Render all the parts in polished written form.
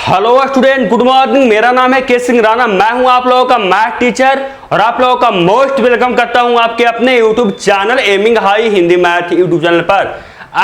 Hello student, good morning. मेरा नाम है के सिंह राणा। मैं हूं आप लोगों का मैथ टीचर और आप लोगों का मोस्ट वेलकम करता हूं आपके अपने YouTube channel aiming high Hindi math YouTube channel पर।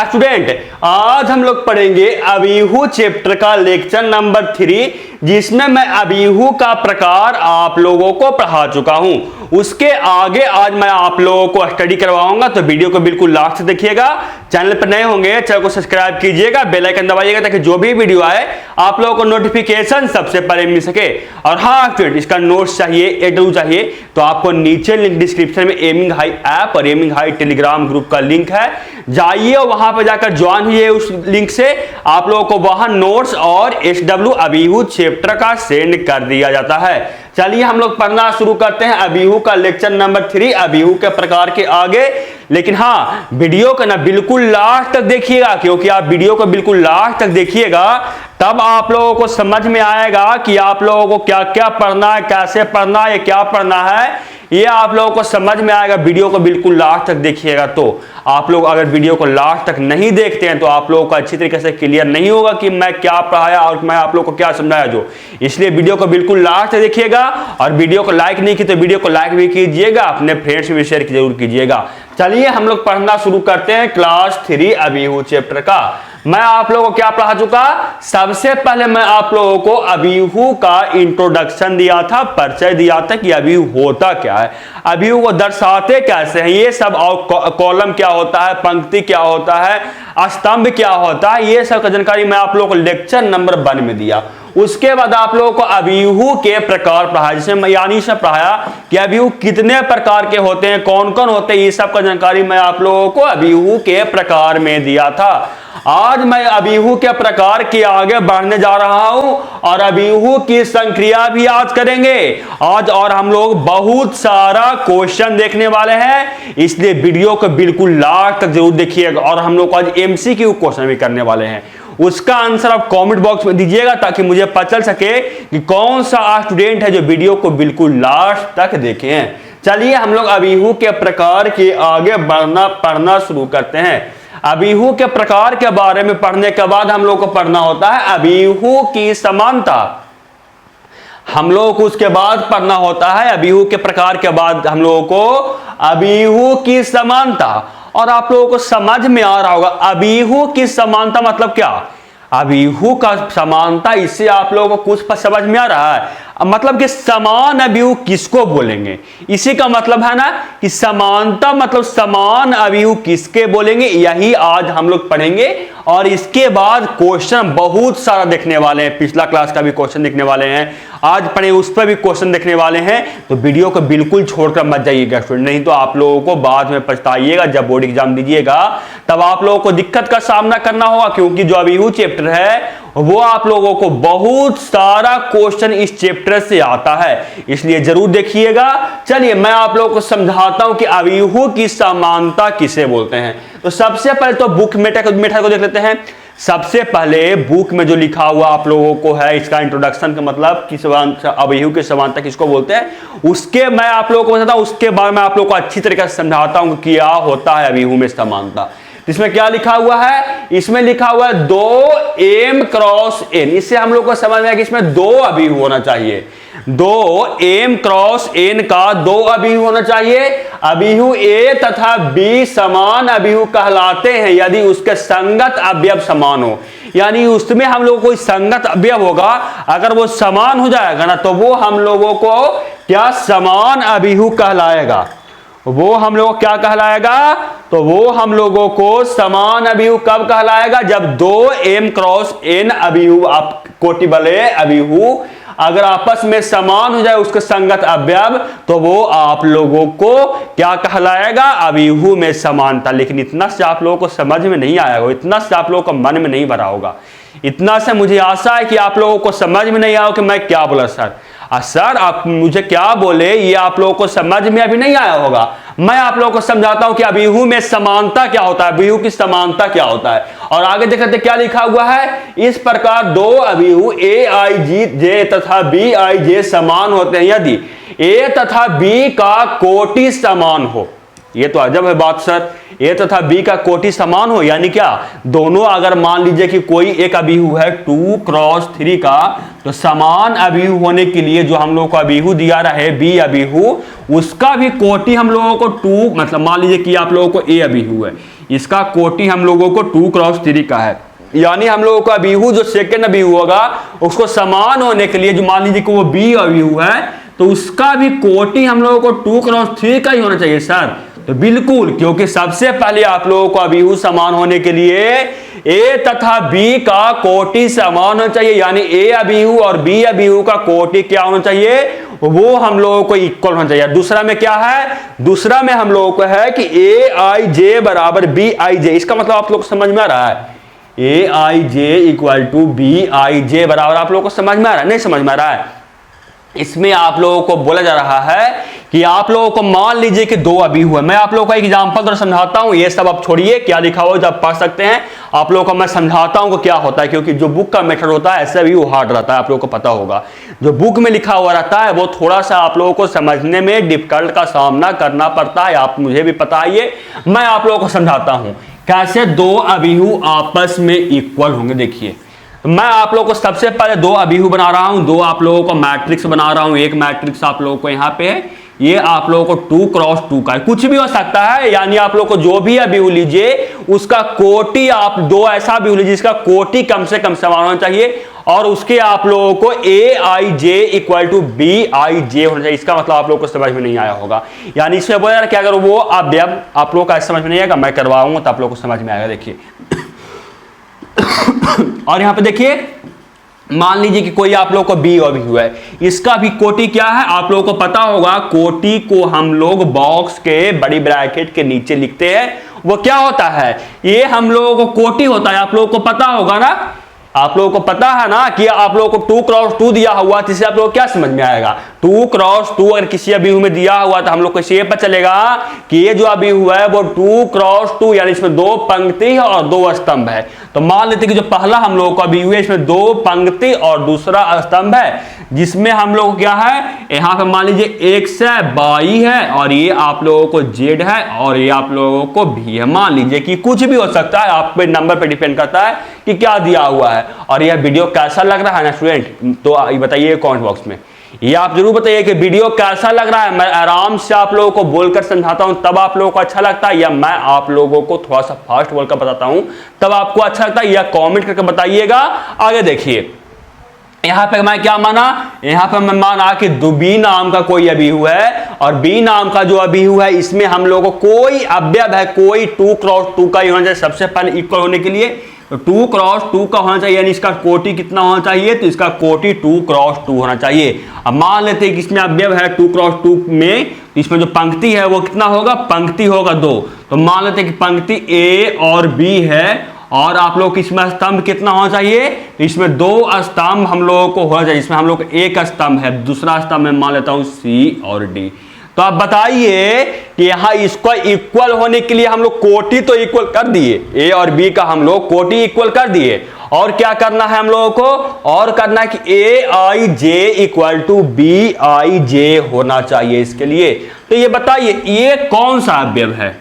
स्टूडेंट, आज हम लोग पढ़ेंगे अबीहू चैप्टर का लेक्चर नंबर 3, जिसमें मैं अबीहू का प्रकार आप लोगों को पढ़ा चुका हूं। उसके आगे आज मैं आप लोगों को स्टडी करवाऊंगा, तो वीडियो को बिल्कुल लास्ट तक देखिएगा। चैनल पर नए होंगे चैनल को सब्सक्राइब कीजिएगा, बेल आइकन दबाइएगा ताकि जो भी वीडियो आए आप लोगों को नोटिफिकेशन सबसे पहले मिल सके। और हाँ स्टूडेंट, इसका नोट्स चाहिए, एडू चाहिए तो आपको नीचे लिंक डिस्क्रिप्शन में एमिंग हाई ऐप और एमिंग हाई टेलीग्राम ग्रुप का लिंक है, जाइए वहां पर जाकर ज्वाइन हुई उस लिंक से। आप लोगों को वहां नोट्स और SW अबीहू चैप्टर का सेंड कर दिया जाता है। चलिए हम लोग पढ़ना शुरू करते हैं अबीहू का लेक्चर नंबर 3, अबीहू के प्रकार के आगे। लेकिन हाँ, वीडियो को ना बिल्कुल लास्ट तक देखिएगा, क्योंकि आप वीडियो को बिल्कुल लास्ट तक देखिएगा तब आप लोगों को समझ में आएगा कि आप लोगों को क्या क्या पढ़ना है, कैसे पढ़ना है, क्या पढ़ना है, ये आप लोगों को समझ में आएगा। वीडियो को बिल्कुल लास्ट तक देखिएगा। तो आप लोग अगर वीडियो को लास्ट तक नहीं देखते हैं तो आप लोगों को अच्छी तरीके से क्लियर नहीं होगा कि मैं क्या पढ़ाया और मैं आप लोगों को क्या समझाया जो। इसलिए वीडियो को बिल्कुल लास्ट तक देखिएगा। और वीडियो को लाइक नहीं की तो वीडियो को लाइक भी कीजिएगा, अपने फ्रेंड्स में शेयर जरूर कीजिएगा। चलिए हम लोग पढ़ना शुरू करते हैं क्लास 3 अबीहू चैप्टर का। मैं आप लोगों को क्या पढ़ा चुका? सबसे पहले मैं आप लोगों को अबीहू का इंट्रोडक्शन दिया था, परिचय दिया था कि अबीहू होता क्या है, अबीहू को दर्शाते कैसे हैं, ये सब, और कॉलम क्या होता है, पंक्ति क्या होता है, स्तंभ क्या होता है, ये सब का जानकारी मैं आप लोगों को लेक्चर नंबर 1 में दिया। उसके बाद आप लोगों को अबीहू के प्रकार पढ़ाया, जिसमें यानी से पढ़ाया कि अबीहू कितने प्रकार के होते हैं, कौन कौन होते हैं, ये सब का जानकारी मैं आप लोगों को अबीहू के प्रकार में दिया था। आज मैं अबीहू के प्रकार के आगे बढ़ने जा रहा हूं और अबीहू की संक्रिया भी आज करेंगे आज, और हम लोग बहुत सारा क्वेश्चन देखने वाले हैं, इसलिए वीडियो को बिल्कुल लास्ट तक जरूर देखिएगा। और हम लोग आज MCQ क्वेश्चन भी करने वाले हैं, उसका आंसर आप कमेंट बॉक्स में दीजिएगा ताकि मुझे पता चल सके कि कौन सा स्टूडेंट है जो वीडियो को बिल्कुल लास्ट तक देखे हैं। चलिए हम लोग अबीहू के प्रकार के आगे पढ़ना शुरू करते हैं। अबीहू के प्रकार के बारे में पढ़ने के बाद हम लोग को पढ़ना होता है अबीहू की समानता। हम लोगों को उसके बाद पढ़ना होता है अबीहू के प्रकार के बाद हम लोगों को अबीहू की समानता। और आप लोगों को समझ में आ रहा होगा अबीहू की समानता मतलब क्या। अबीहू का समानता, इससे आप लोगों को कुछ समझ में आ रहा है, मतलब कि समान अबीहू किसको बोलेंगे, इसी का मतलब है ना कि समानता मतलब समान अबीहू किसके बोलेंगे, यही आज हम लोग पढ़ेंगे। और इसके बाद क्वेश्चन बहुत सारा देखने वाले हैं, पिछला क्लास का भी क्वेश्चन देखने वाले हैं, आज पढ़े उस पर भी क्वेश्चन देखने वाले हैं। तो वीडियो को बिल्कुल छोड़कर मत जाइएगा स्टूडेंट, नहीं तो आप लोगों को बाद में पछताइएगा। जब बोर्ड एग्जाम दीजिएगा तब आप लोगों को दिक्कत का सामना करना होगा, क्योंकि जो अबीहू चैप्टर है वो आप लोगों को बहुत सारा क्वेश्चन इस चैप्टर से आता है, इसलिए जरूर देखिएगा। चलिए मैं आप लोगों को समझाता हूं कि अबीहू की समानता किसे बोलते हैं। तो सबसे पहले तो बुक मेथड को देख लेते हैं। सबसे पहले बुक में जो लिखा हुआ आप लोगों को है, इसका इंट्रोडक्शन का मतलब कि अबीहू की समानता किसको बोलते हैं, उसके मैं आप लोगों को बताता हूं। उसके बाद मैं आप लोगों को अच्छी तरीके से समझाता हूं कि क्या होता है अबीहू में समानता। इसमें क्या लिखा हुआ है, इसमें लिखा हुआ है 2m क्रॉस n। इससे हम लोग को समझ में आया कि इसमें 2 अबीहू होना चाहिए, 2m क्रॉस n का 2 अबीहू होना चाहिए। अबीहू A तथा B समान अबीहू कहलाते हैं यदि उसके संगत अवयव समान हो, यानी उसमें हम लोगों को कोई संगत अवयव होगा, अगर वो समान हो जाएगा ना तो वो हम लोगों को क्या समान अबीहू कहलाएगा, वो हम लोग क्या कहलाएगा, तो वो हम लोगों को समान अबीहू कब कहलाएगा, जब 2m क्रॉस n अबीहू, आप कोटि वाले अबीहू अगर आपस में समान हो जाए उसके संगत अवयव, तो वो आप लोगों को क्या कहलाएगा, अबीहू में समानता। लेकिन इतना से आप लोगों को समझ में नहीं आया होगा, इतना से आप लोगों को मन में नहीं भरा होगा, इतना से मुझे आशा है कि आप लोगों को समझ में नहीं आया कि मैं क्या बोला सर। सर आप मुझे क्या बोले ये आप लोगों को समझ में अभी नहीं आया होगा। मैं आप लोगों को समझाता हूं कि अबीहू में समानता क्या होता है, अबीहू की समानता क्या होता है। और आगे देखते क्या लिखा हुआ है, इस प्रकार 2 अबीहू Aij तथा Bij समान होते हैं यदि A तथा B का कोटि समान हो। ये तो अजब है बात सर, ए तथा बी का कोटि समान हो, यानी क्या दोनों अगर मान लीजिए कि कोई एक अभिहु है 2 क्रॉस 3 का, तो समान अभिहु होने के लिए जो हम लोगों को अभिहु दिया रहे बी अभिहु, उसका भी कोटि हम लोगों को 2, मतलब मान लीजिए कि आप लोगों को ए अभिहु है, इसका कोटि हम लोगों को 2 क्रॉस 3 का है, यानी हम लोगों का अभिहु जो सेकंड अभिहु होगा उसको समान होने के लिए जो मान लीजिए कि वो बी अभिहु है तो उसका भी कोटि हम लोगों को 2 क्रॉस 3 का ही होना चाहिए सर। तो बिल्कुल, क्योंकि सबसे पहले आप लोगों को अभिहु समान होने के लिए ए तथा बी का कोटि समान होना चाहिए, यानी ए अभिहु और बी अभिहु का कोटि क्या होना चाहिए, वो हम लोगों को इक्वल होना चाहिए। दूसरा में क्या है, दूसरा में हम लोगों को है कि ए आई जे बराबर बी आई जे, इसका मतलब आप लोग को समझ में आ रहा है, ए आई J equal to B I जे बराबर आप लोगों को समझ में आ रहा है, नहीं समझ में आ रहा है। इसमें आप लोगों को बोला जा रहा है कि आप लोगों को मान लीजिए कि दो अभिहु है, मैं आप लोगों को एग्जांपल द्वारा समझाता हूं, ये सब आप छोड़िए क्या लिखा हुआ जब पढ़ सकते हैं, आप लोगों को मैं समझाता हूं कि क्या होता है, क्योंकि जो बुक का मेथड होता है ऐसे भी वो हार्ड रहता है, आप लोगों को पता होगा। जो बुक में लिखा हुआ रहता है वो थोड़ा सा आप लोगों को समझने में डिफिकल्ट का सामना करना पड़ता है, आप मुझे भी पता है ये, मैं आप लोगों को समझाता हूं कैसे दो अभिहु आपस में इक्वल होंगे। देखिए मैं आप लोगों को सबसे पहले दो अभिहु बना रहा हूं, दो आप लोगों को मैट्रिक्स बना रहा हूं। एक मैट्रिक्स आप लोगों को यहां पे है, ये आप लोगों को 2 क्रॉस 2 का है, कुछ भी हो सकता है, यानी आप लोगों को जो भी अभिहु लीजिए उसका कोटि, आप दो ऐसा अभिहु लीजिए जिसका कोटि कम से कम समान होना चाहिए, और उसके आप लोगों को ए आई J equal to B I जे होना चाहिए। इसका मतलब आप लोगों को समझ में नहीं आया होगा, यानी इसमें बोला कि अगर वो अवयव आप लोगों को समझ में नहीं आएगा, मैं करवाऊंगा तो आप लोगों को समझ में आएगा। देखिए और यहां पे देखिए मान लीजिए कि कोई आप लोग को बी अभिहु है, इसका भी कोटि क्या है आप लोगों को पता होगा, कोटि को हम लोग बॉक्स के बड़ी ब्रैकेट के नीचे लिखते हैं, वो क्या होता है, ये हम लोगों को कोटि होता है, आप लोगों को पता होगा ना, आप लोगों को पता है ना कि आप लोगों को 2 क्रॉस 2 दिया हुआ, जिससे आप लोगों को क्या समझ में आएगा, 2 क्रॉस 2 अगर किसी अभिहु में दिया हुआ तो हम लोग को इसे पता चलेगा कि ये जो अभिहु है वो 2 क्रॉस 2, यानी इसमें 2 पंक्ति और 2 स्तंभ है। तो मान लेते कि जो पहला हम लोगों को अभिहु है इसमें 2 पंक्ति और दूसरा स्तंभ है, जिसमें हम लोग क्या है, यहाँ पे मान लीजिए x है, y है, और ये आप लोगों को z है, और ये आप लोगों को भी है। मान लीजिए कि कुछ भी हो सकता है, आप पे नंबर पे डिपेंड करता है कि क्या दिया हुआ है। और यह वीडियो कैसा लग रहा है ना स्टूडेंट, तो बताइए कमेंट बॉक्स में, ये आप जरूर बताइए कि वीडियो कैसा लग रहा है। मैं आराम से आप लोगों को बोलकर समझाता हूं तब आप लोगों को अच्छा लगता है, या मैं आप लोगों को थोड़ा सा फास्ट बोलकर बताता हूं तब आपको अच्छा लगता है, या कमेंट करके बताइएगा। आगे देखिए यहां पे मैं क्या माना, यहां पे मैं माना कि बी नाम का कोई अभिहु है, और बी नाम का जो अभिहु है इसमें हम लोगों को कोई अवयव है, कोई 2 क्रॉस 2 का ही होना चाहिए सबसे पहले इक्वल होने के लिए, तो 2 क्रॉस 2 का होना चाहिए, यानी इसका कोटि कितना होना चाहिए, तो इसका कोटि 2 क्रॉस 2 होना चाहिए। अब मान लेते हैं कि इसमें अवयव है 2 क्रॉस 2 में, तो इसमें जो पंक्ति है वो कितना होगा, पंक्ति होगा 2, तो मान लेते हैं कि पंक्ति ए और बी है, और आप लोग इसमें स्तंभ कितना होना चाहिए, तो इसमें 2 स्तंभ हम लोगों को होना चाहिए, इसमें हम लोग एक स्तंभ है, दूसरा स्तंभ में मान लेता हूं सी और डी। तो आप बताइए कि यहां इसको इक्वल होने के लिए हम लोग कोटि तो इक्वल कर दिए, ए और बी का हम लोग कोटि इक्वल कर दिए, और क्या करना है हम लोगों को, और करना है कि ए आई J equal to B I जे होना चाहिए इसके लिए। तो ये बताइए ये कौन सा अवयव है,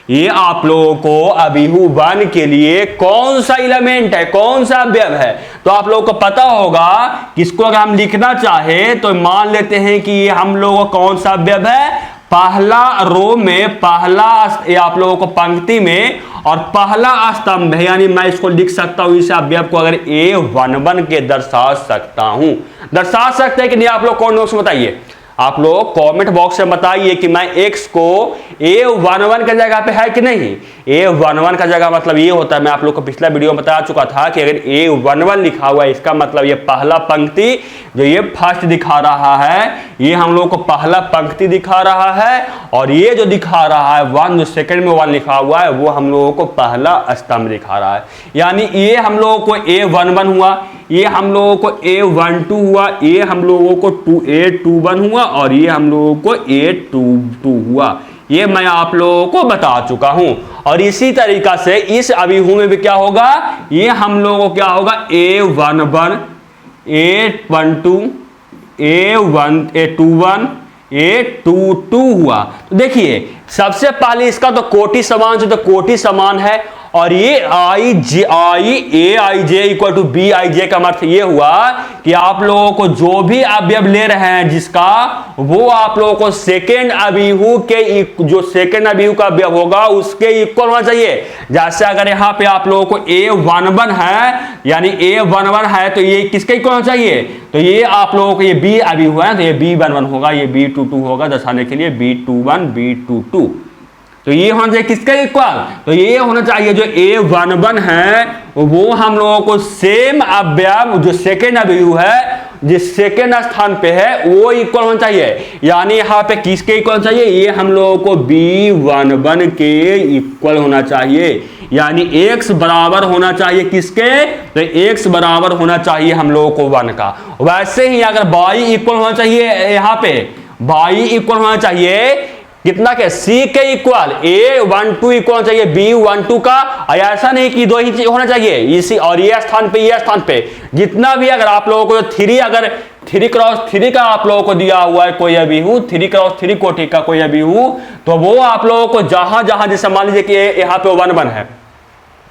ये आप लोगों को अभिहु 1 के लिए कौन सा एलिमेंट है, कौन सा अवयव है, तो आप लोगों को पता होगा कि इसको अगर हम लिखना चाहे तो मान लेते हैं कि ये हम लोगों को कौन सा अवयव है, पहला रो में, पहला आप लोगों को पंक्ति में, और पहला स्तंभ है, यानी मैं इसको लिख सकता हूं इस अवयव को अगर A11 के दर्शा सकता हूं, दर्शा सकते हैं कि नहीं, आप लोग कौन नोट्स बताइए, आप लोग कमेंट बॉक्स में बताइए कि मैं x को A11 का जगह पे है कि नहीं। A11 का जगह मतलब ये होता है, मैं आप लोग को पिछला वीडियो में बता चुका था कि अगर A11 लिखा हुआ है इसका मतलब ये पहला पंक्ति जो ये फर्स्ट दिखा रहा है, ये हम लोग को पहला पंक्ति दिखा रहा है, और ये जो दिखा रहा है 1 जो सेकंड में 1 लिखा हुआ है वो हम लोगों को पहला स्तंभ दिखा रहा है, यानी ये हम लोगों को A11 हुआ, ये हम लोगों को A12 हुआ, ये हम लोगों को A21 हुआ, और ये हम लोगों को A22 हुआ। ये मैं आप लोगों को बता चुका हूं। और इसी तरीका से इस अभिहु में भी क्या होगा, ये हम लोगों को क्या होगा, A11 A12 A21 A22 हुआ। तो देखिए सबसे पहले इसका तो कोटि समान से तो कोटि समान है, और ये आई J equal to B I जे का अर्थ ये हुआ कि आप लोगों को जो भी अवयव ले रहे हैं जिसका, वो आप लोगों को सेकेंड अभिहु के जो सेकेंड अभिहु का अवयव होगा उसके इक्वल होना चाहिए। जैसे अगर यहां पे आप लोगों को A11 है, यानी A11 है तो ये किसके इक्वल होना चाहिए, तो ये आप लोगों को ये B अभिहु है तो ये B11 होगा, ये B22 होगा, दर्शाने के लिए B21 B22, तो ये होना चाहिए किसका इक्वल, तो ये होना चाहिए जो A11 है वो हम लोगों को सेम अवयव जो सेकेंड अभिहु है जिस सेकेंड स्थान पे है वो इक्वल होना चाहिए। यानी यहां पे किसके इक्वल होना चाहिए, ये हम लोगों को B11 के इक्वल होना चाहिए, यानी x बराबर होना चाहिए किसके, तो x बराबर होना चाहिए हम लोगों को 1 का। वैसे ही अगर y इक्वल होना चाहिए, यहां पे y इक्वल होना चाहिए कितना के, C के इक्वल A12 इक्वल चाहिए B12 का, और ऐसा नहीं कि दो ही चीज होना चाहिए इसी और ये स्थान पे जितना भी अगर आप लोगों को 3 क्रॉस 3 का आप लोगों को दिया हुआ है कोई अभिहु, 3 क्रॉस 3 कोटि का कोई अभिहु, तो वो आप लोगों को जहां जहां जैसे मान लीजिए कि यहाँ पे 1 है,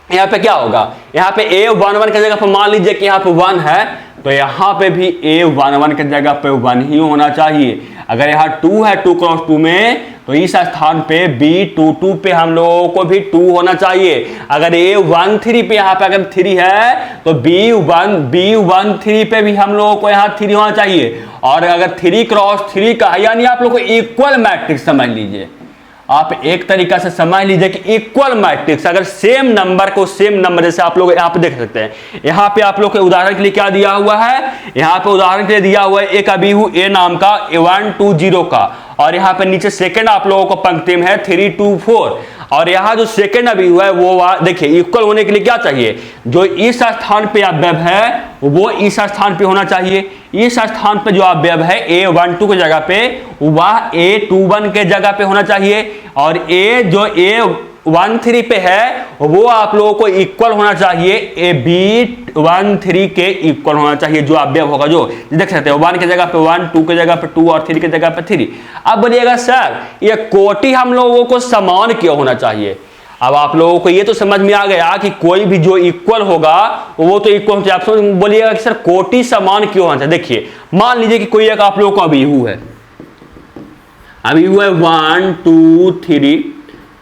यहाँ पे क्या होगा, यहाँ पे A11 की जगह पर मान लीजिए कि यहाँ पे 1 है तो यहाँ पे भी A11 की जगह पे 1 ही होना चाहिए। अगर यहाँ 2 है 2 क्रॉस 2 में तो इस स्थान पे B22 पे हम लोगों को भी 2 होना चाहिए। अगर A13 पे यहाँ पे अगर 3 है तो B13 पे भी हम लोगों को यहाँ 3 होना चाहिए। और अगर 3 क्रॉस 3 का यानी आप लोग को इक्वल मैट्रिक्स समझ लीजिए, आप एक तरीका से समझ लीजिए कि इक्वल मैट्रिक्स अगर सेम नंबर को सेम नंबर, जैसे आप लोग यहाँ पे देख सकते हैं, यहाँ पे आप लोग के उदाहरण के लिए क्या दिया हुआ है, यहाँ पे उदाहरण के लिए दिया हुआ है एक अभिहु A नाम का 120 का, और यहाँ पे नीचे सेकंड आप लोगों को पंक्ति में है 324, और यहाँ जो सेकंड अभिहु है वो देखिए इक्वल होने के लिए क्या चाहिए, जो इस स्थान पे अवयव है वो इस स्थान पे होना चाहिए। इस स्थान पे जो अवयव है A12 की जगह पे वह A21 के जगह पे होना चाहिए, और जो A13 पे है वो आप लोगों को इक्वल होना चाहिए B13 के इक्वल होना चाहिए जो अवयव होगा, जो देख सकते हैं 1 की जगह पे 1, 2 की जगह पे 2 और 3 की जगह पे 3। अब बोलिएगा सर ये कोटि हम लोगों को समान क्यों होना चाहिए। अब आप लोगों को ये तो समझ में आ गया कि कोई भी जो इक्वल होगा वो तो इक्वल होता है। आप बोलिएगा कि सर कोटि समान क्यों होना चाहिए। देखिए मान लीजिए कि कोई एक आप लोगों को अभिहु है, अभिहु है 1 2 3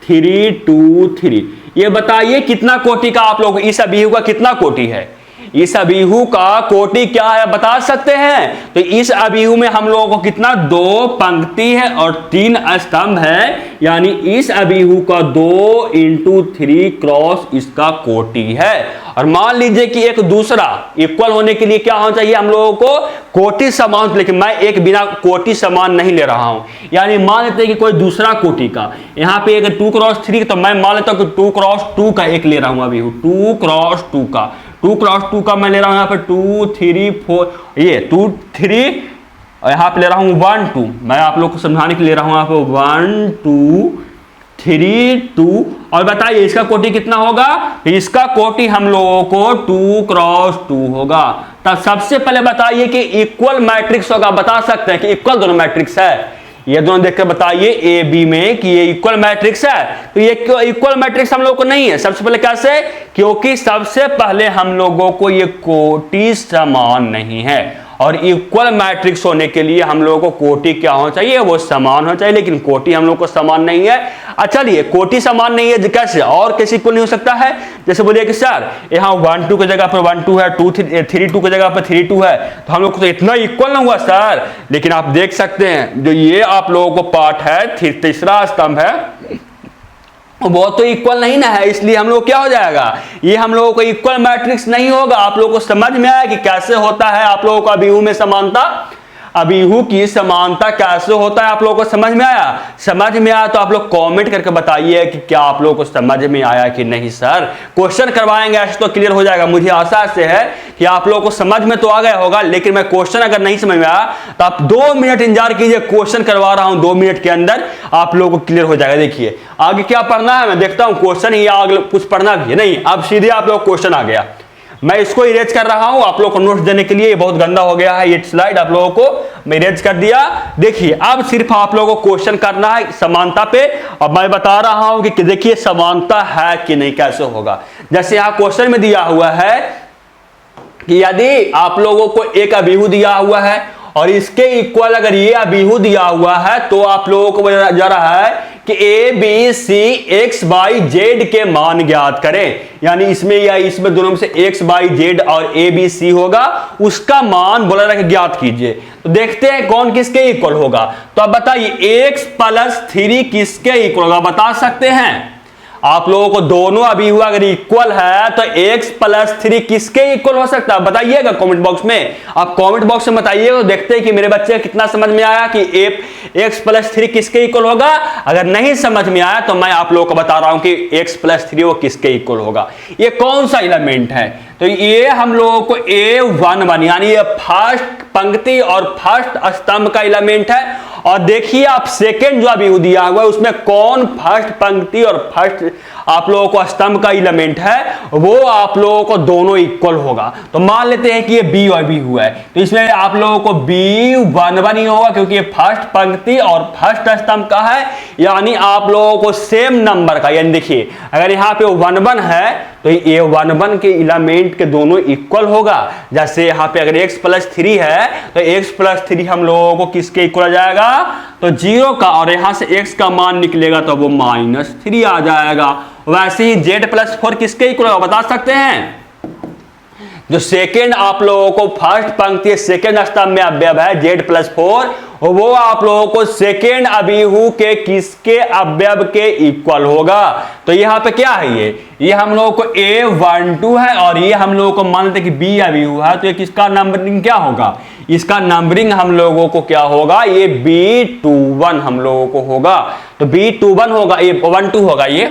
3 2 3, ये बताइए कितना कोटि का आप लोग इस अभिहु का कितना कोटि है, इस अभिहु का कोटि क्या है बता सकते हैं। तो इस अभिहु में हम लोगों को कितना 2 पंक्ति है और 3 स्तंभ है, यानी इस अभिहु का 2 × 3 क्रॉस इसका कोटि है। और मान लीजिए कि एक दूसरा इक्वल होने के लिए क्या होना चाहिए हम लोगों को कोटि समान, लेकिन मैं एक बिना कोटि समान नहीं ले रहा हूं, यानी मान लेते हैं कि कोई दूसरा कोटि का यहाँ पे एक 2 क्रॉस 3, तो मैं मान लेता हूं कि 2 क्रॉस 2 का एक ले रहा हूं अभिहु, 2 क्रॉस 2 का 2 क्रॉस 2 का मैं ले रहा हूं यहाँ पे 2 3 4, ये 2 3 और यहाँ पे ले रहा हूं 1 2, मैं आप लोग को समझाने के लिए ले रहा हूं यहाँ पे 1 2 3 2, और बताइए इसका कोटि कितना होगा, इसका कोटि हम लोगों को 2 क्रॉस 2 होगा। तब सबसे पहले बताइए कि इक्वल मैट्रिक्स होगा, बता सकते हैं कि इक्वल दोनों मैट्रिक्स है, ये दोनों देखकर बताइए ए बी में कि ये इक्वल मैट्रिक्स है। तो ये इक्वल मैट्रिक्स हम लोगों को नहीं है। सबसे पहले कैसे, क्योंकि सबसे पहले हम लोगों को ये कोटि समान नहीं है, और इक्वल मैट्रिक्स होने के लिए हम लोगों को कोटि क्या होना चाहिए, वो समान होना चाहिए, लेकिन कोटि हम लोग को समान नहीं है। अच्छा चलिए कोटि समान नहीं है कैसे, और कैसे इक्वल नहीं हो सकता है, जैसे बोलिए कि सर यहाँ 1 2 की जगह पर 1 2 है, 3 2 की जगह पर 3 2 है, तो हम लोग को तो इतना इक्वल ना हुआ सर। लेकिन आप देख सकते हैं जो ये आप लोगों को पार्ट है तीसरा स्तंभ है वो तो इक्वल नहीं ना है, इसलिए हम लोग क्या हो जाएगा, ये हम लोगों को इक्वल मैट्रिक्स नहीं होगा। आप लोगों को समझ में आया कि कैसे होता है आप लोगों को अभिहु में समानता, अभिहु की समानता कैसे होता है आप लोगों को समझ में आया। समझ में आया तो आप लोग कमेंट करके बताइए कि क्या आप लोगों को समझ में आया कि नहीं। सर क्वेश्चन करवाएंगे ऐसे तो क्लियर हो जाएगा, मुझे आशा से है कि आप लोगों को समझ में तो आ गया होगा, लेकिन मैं क्वेश्चन अगर नहीं समझ में आया तो आप 2 मिनट इंतजार कीजिए, क्वेश्चन करवा रहा हूं 2 मिनट के अंदर आप लोगों को क्लियर हो जाएगा। देखिए आगे क्या पढ़ना है, मैं देखता हूं क्वेश्चन ही आगे कुछ पढ़ना भी है नहीं, अब सीधे आप लोग क्वेश्चन आ गया। मैं इसको इरेज कर रहा हूं आप लोग को नोट्स देने के लिए, ये बहुत गंदा हो गया है ये स्लाइड, आप लोगों को मैं इरेज कर दिया। देखिए अब सिर्फ आप लोगों को क्वेश्चन करना है समानता पे, और मैं बता रहा हूं कि देखिए समानता है कि नहीं, कैसे होगा। जैसे यहां क्वेश्चन में दिया हुआ है कि यदि आप लोगों को एक अभिहु दिया हुआ है और इसके इक्वल अगर ये अभिहु दिया हुआ है, तो आप लोगों को जा रहा है कि A B C X Y Z के मान ज्ञात करें। यानी इसमें या इसमें दोनों में से एक्स बाई जेड और ए बी सी होगा, उसका मान बोला रहा है ज्ञात कीजिए। तो देखते हैं कौन किसके इक्वल होगा। तो अब बताइए एक्स प्लस 3 किसके इक्वल होगा, बता सकते हैं आप लोगों को। दोनों अभिहु अगर इक्वल है तो x प्लस 3 किसके इक्वल हो सकता है, बताइएगा कमेंट बॉक्स में। आप कमेंट बॉक्स में बताइएगा, तो देखते हैं कि मेरे बच्चे कितना समझ में आया कि x प्लस 3 किसके इक्वल होगा। अगर नहीं समझ में आया तो मैं आप लोगों को बता रहा हूं कि x प्लस 3 वो किसके इक्वल होगा। ये कौन सा एलिमेंट है, तो ये हम लोगों को A11 यानी ये फर्स्ट पंक्ति और फर्स्ट स्तंभ का एलिमेंट है। और देखिए आप सेकंड जो अभी दिया हुआ है उसमें कौन फर्स्ट पंक्ति और फर्स्ट आप लोगों को स्तंभ का एलिमेंट है, वो आप लोगों को दोनों इक्वल होगा। तो मान लेते हैं कि ये बी और बी हुआ है, तो इसमें आप लोगों को B11 ही होगा क्योंकि ये फर्स्ट पंक्ति और फर्स्ट स्तंभ का है। यानी आप लोगों को सेम नंबर का, यानी देखिए अगर यहाँ पे 11 है तो ये 11 के एलिमेंट के दोनों इक्वल होगा। जैसे यहाँ पे अगर x प्लस 3 है तो x प्लस 3 हम लोगों को किसके इक्वल आ जाएगा, तो 0 का, और यहां से x का मान निकलेगा तो वो -3 आ जाएगा। वैसे ही z प्लस 4 किसके इक्वल होगा, बता सकते हैं। जो सेकेंड आप लोगों को फर्स्ट पंक्ति सेकेंड स्तंभ में अवयव है z प्लस 4, वो आप लोगों को सेकेंड अभिहु के किसके अवयव के इक्वल होगा। तो यहाँ पे क्या है, ये हम लोगों को A12 है और ये हम लोगों को मान लेते हैं कि B अभिहु है, तो ये किसका नंबरिंग क्या होगा, इसका नंबरिंग हम लोगों को क्या होगा, ये B21 हम लोगों को होगा। तो B21 होगा, ये 12 होगा, ये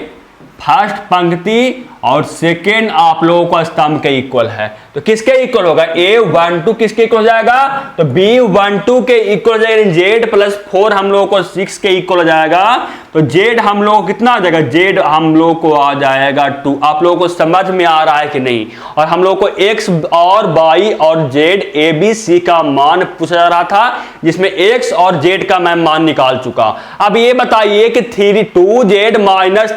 फर्स्ट पंक्ति और सेकेंड आप लोगों को स्तंभ के इक्वल है। तो किसके इक्वल होगा, A12 किसके इक्वल हो जाएगा, तो B12 के इक्वल हो जाएगा। Z प्लस 4 हम लोगों को 6 के इक्वल हो जाएगा। तो Z हम लोगों को कितना आ जाएगा, Z हम लोगों को आ जाएगा 2। आप लोगों को समझ में आ रहा है कि नहीं। और हम लोगों को X और Y और Z A B C का मान पूछा जा रहा था, जिसमें X और Z का मैं मान निकाल चुका। अब ये बताइए कि 2Z माइनस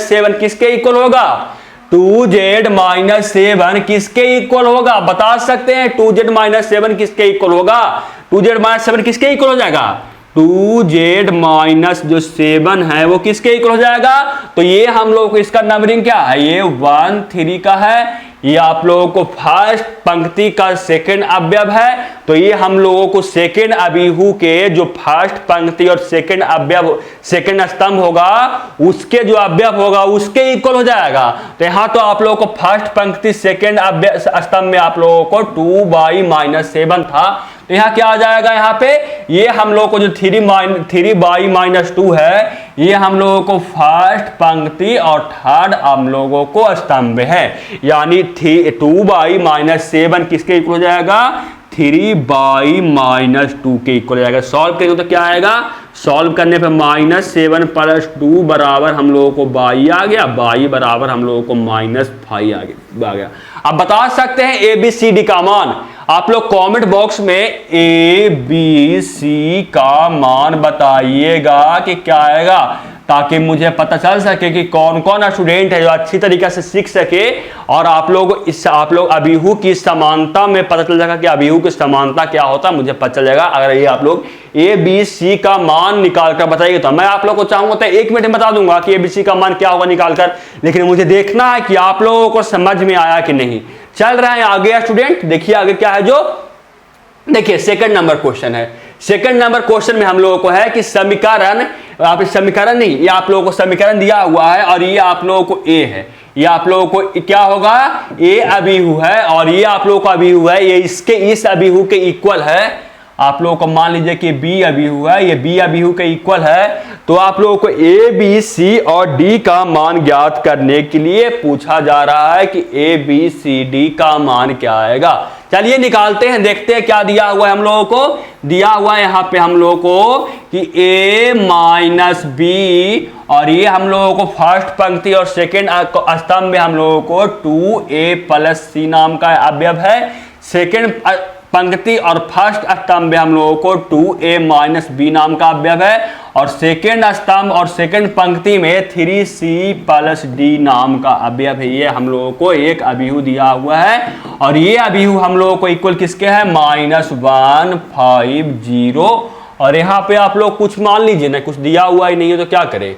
7 किसके इक्वल होगा, 2Z माइनस 7 किसके इक्वल होगा, बता सकते हैं। 2Z माइनस 7 किसके इक्वल होगा, 2Z माइनस 7 किसके इक्वल हो जाएगा, 2Z माइनस जो 7 है वो किसके इक्वल हो जाएगा। तो ये हम लोग को इसका नंबरिंग क्या है, ये 1 3 का है। ये आप लोगों को फर्स्ट पंक्ति का सेकंड अवयव है। तो ये हम लोगों को सेकंड अभिहु के जो फर्स्ट पंक्ति और सेकंड अवयव सेकंड स्तंभ होगा उसके जो अवयव होगा उसके इक्वल हो जाएगा। तो यहाँ तो आप लोगों को फर्स्ट पंक्ति सेकंड अवयव स्तंभ में आप लोगों को 2/-7 था। तो यहाँ क्या आ जाएगा, यहाँ पे ये हम लोगों को जो 3/-2 है ये हम लोगों को फर्स्ट पंक्ति और थर्ड हम लोगों को स्तंभ है। यानी 2/-7 किसके इक्वल हो जाएगा, 3/-2 के इक्वल हो जाएगा। सॉल्व करेंगे तो क्या आएगा, सॉल्व करने पे -7 + 2 बराबर हम लोगों को y आ गया, y बराबर हम लोगों को -5 आ गया। अब बता सकते हैं ABCD का मान। आप लोग कमेंट बॉक्स में ABC का मान बताइएगा कि क्या आएगा, ताकि मुझे पता चल सके कि कौन कौन स्टूडेंट है जो अच्छी तरीके से सीख सके। और आप लोग अभिहु की समानता में पता चल जाएगा कि अभिहु की समानता क्या होता है, मुझे पता चल जाएगा। अगर ये आप लोग ABC का मान निकाल कर बताइए तो मैं आप लोग को चाहूंगा तो 1 मिनट में बता दूंगा कि ABC का मान क्या होगा निकाल कर, लेकिन मुझे देखना है कि आप लोगों को समझ में आया कि नहीं। चल रहा है आगे स्टूडेंट, देखिए आगे क्या है। जो देखिए सेकंड नंबर क्वेश्चन है। सेकंड नंबर क्वेश्चन में हम लोगों को है कि समीकरण, आप समीकरण नहीं, ये आप लोगों को समीकरण दिया हुआ है और ये आप लोगों को A है। ये आप लोगों को क्या होगा, A अभिहु है और ये आप लोगों को अभिहु है, ये इसके इस अभिहु के इक्वल है। आप लोगों को मान लीजिए कि B अभिहु है, ये B अभिहु के इक्वल है। तो आप लोगों को A B C और D का मान ज्ञात करने के लिए पूछा जा रहा है कि A B C D का मान क्या आएगा। चलिए निकालते हैं, देखते हैं क्या दिया हुआ है। हम लोगों को दिया हुआ है यहाँ पे हम लोगों को कि A माइनस B, और ये हम लोगों को फर्स्ट पंक्ति और सेकेंड स्तंभ में हम लोगों को 2A प्लस C नाम का अवयव है। सेकेंड पंक्ति और फर्स्ट स्तंभ में हम लोगों को 2a माइनस बी नाम का अवयव है, और सेकेंड स्तंभ और सेकेंड पंक्ति में 3c प्लस डी नाम का अवयव है। ये हम लोगों को एक अभिहु दिया हुआ है, और ये अभिहु हम लोगों को इक्वल किसके है, -1 5 0। और यहाँ पे आप लोग कुछ मान लीजिए ना, कुछ दिया हुआ ही नहीं है तो क्या करें,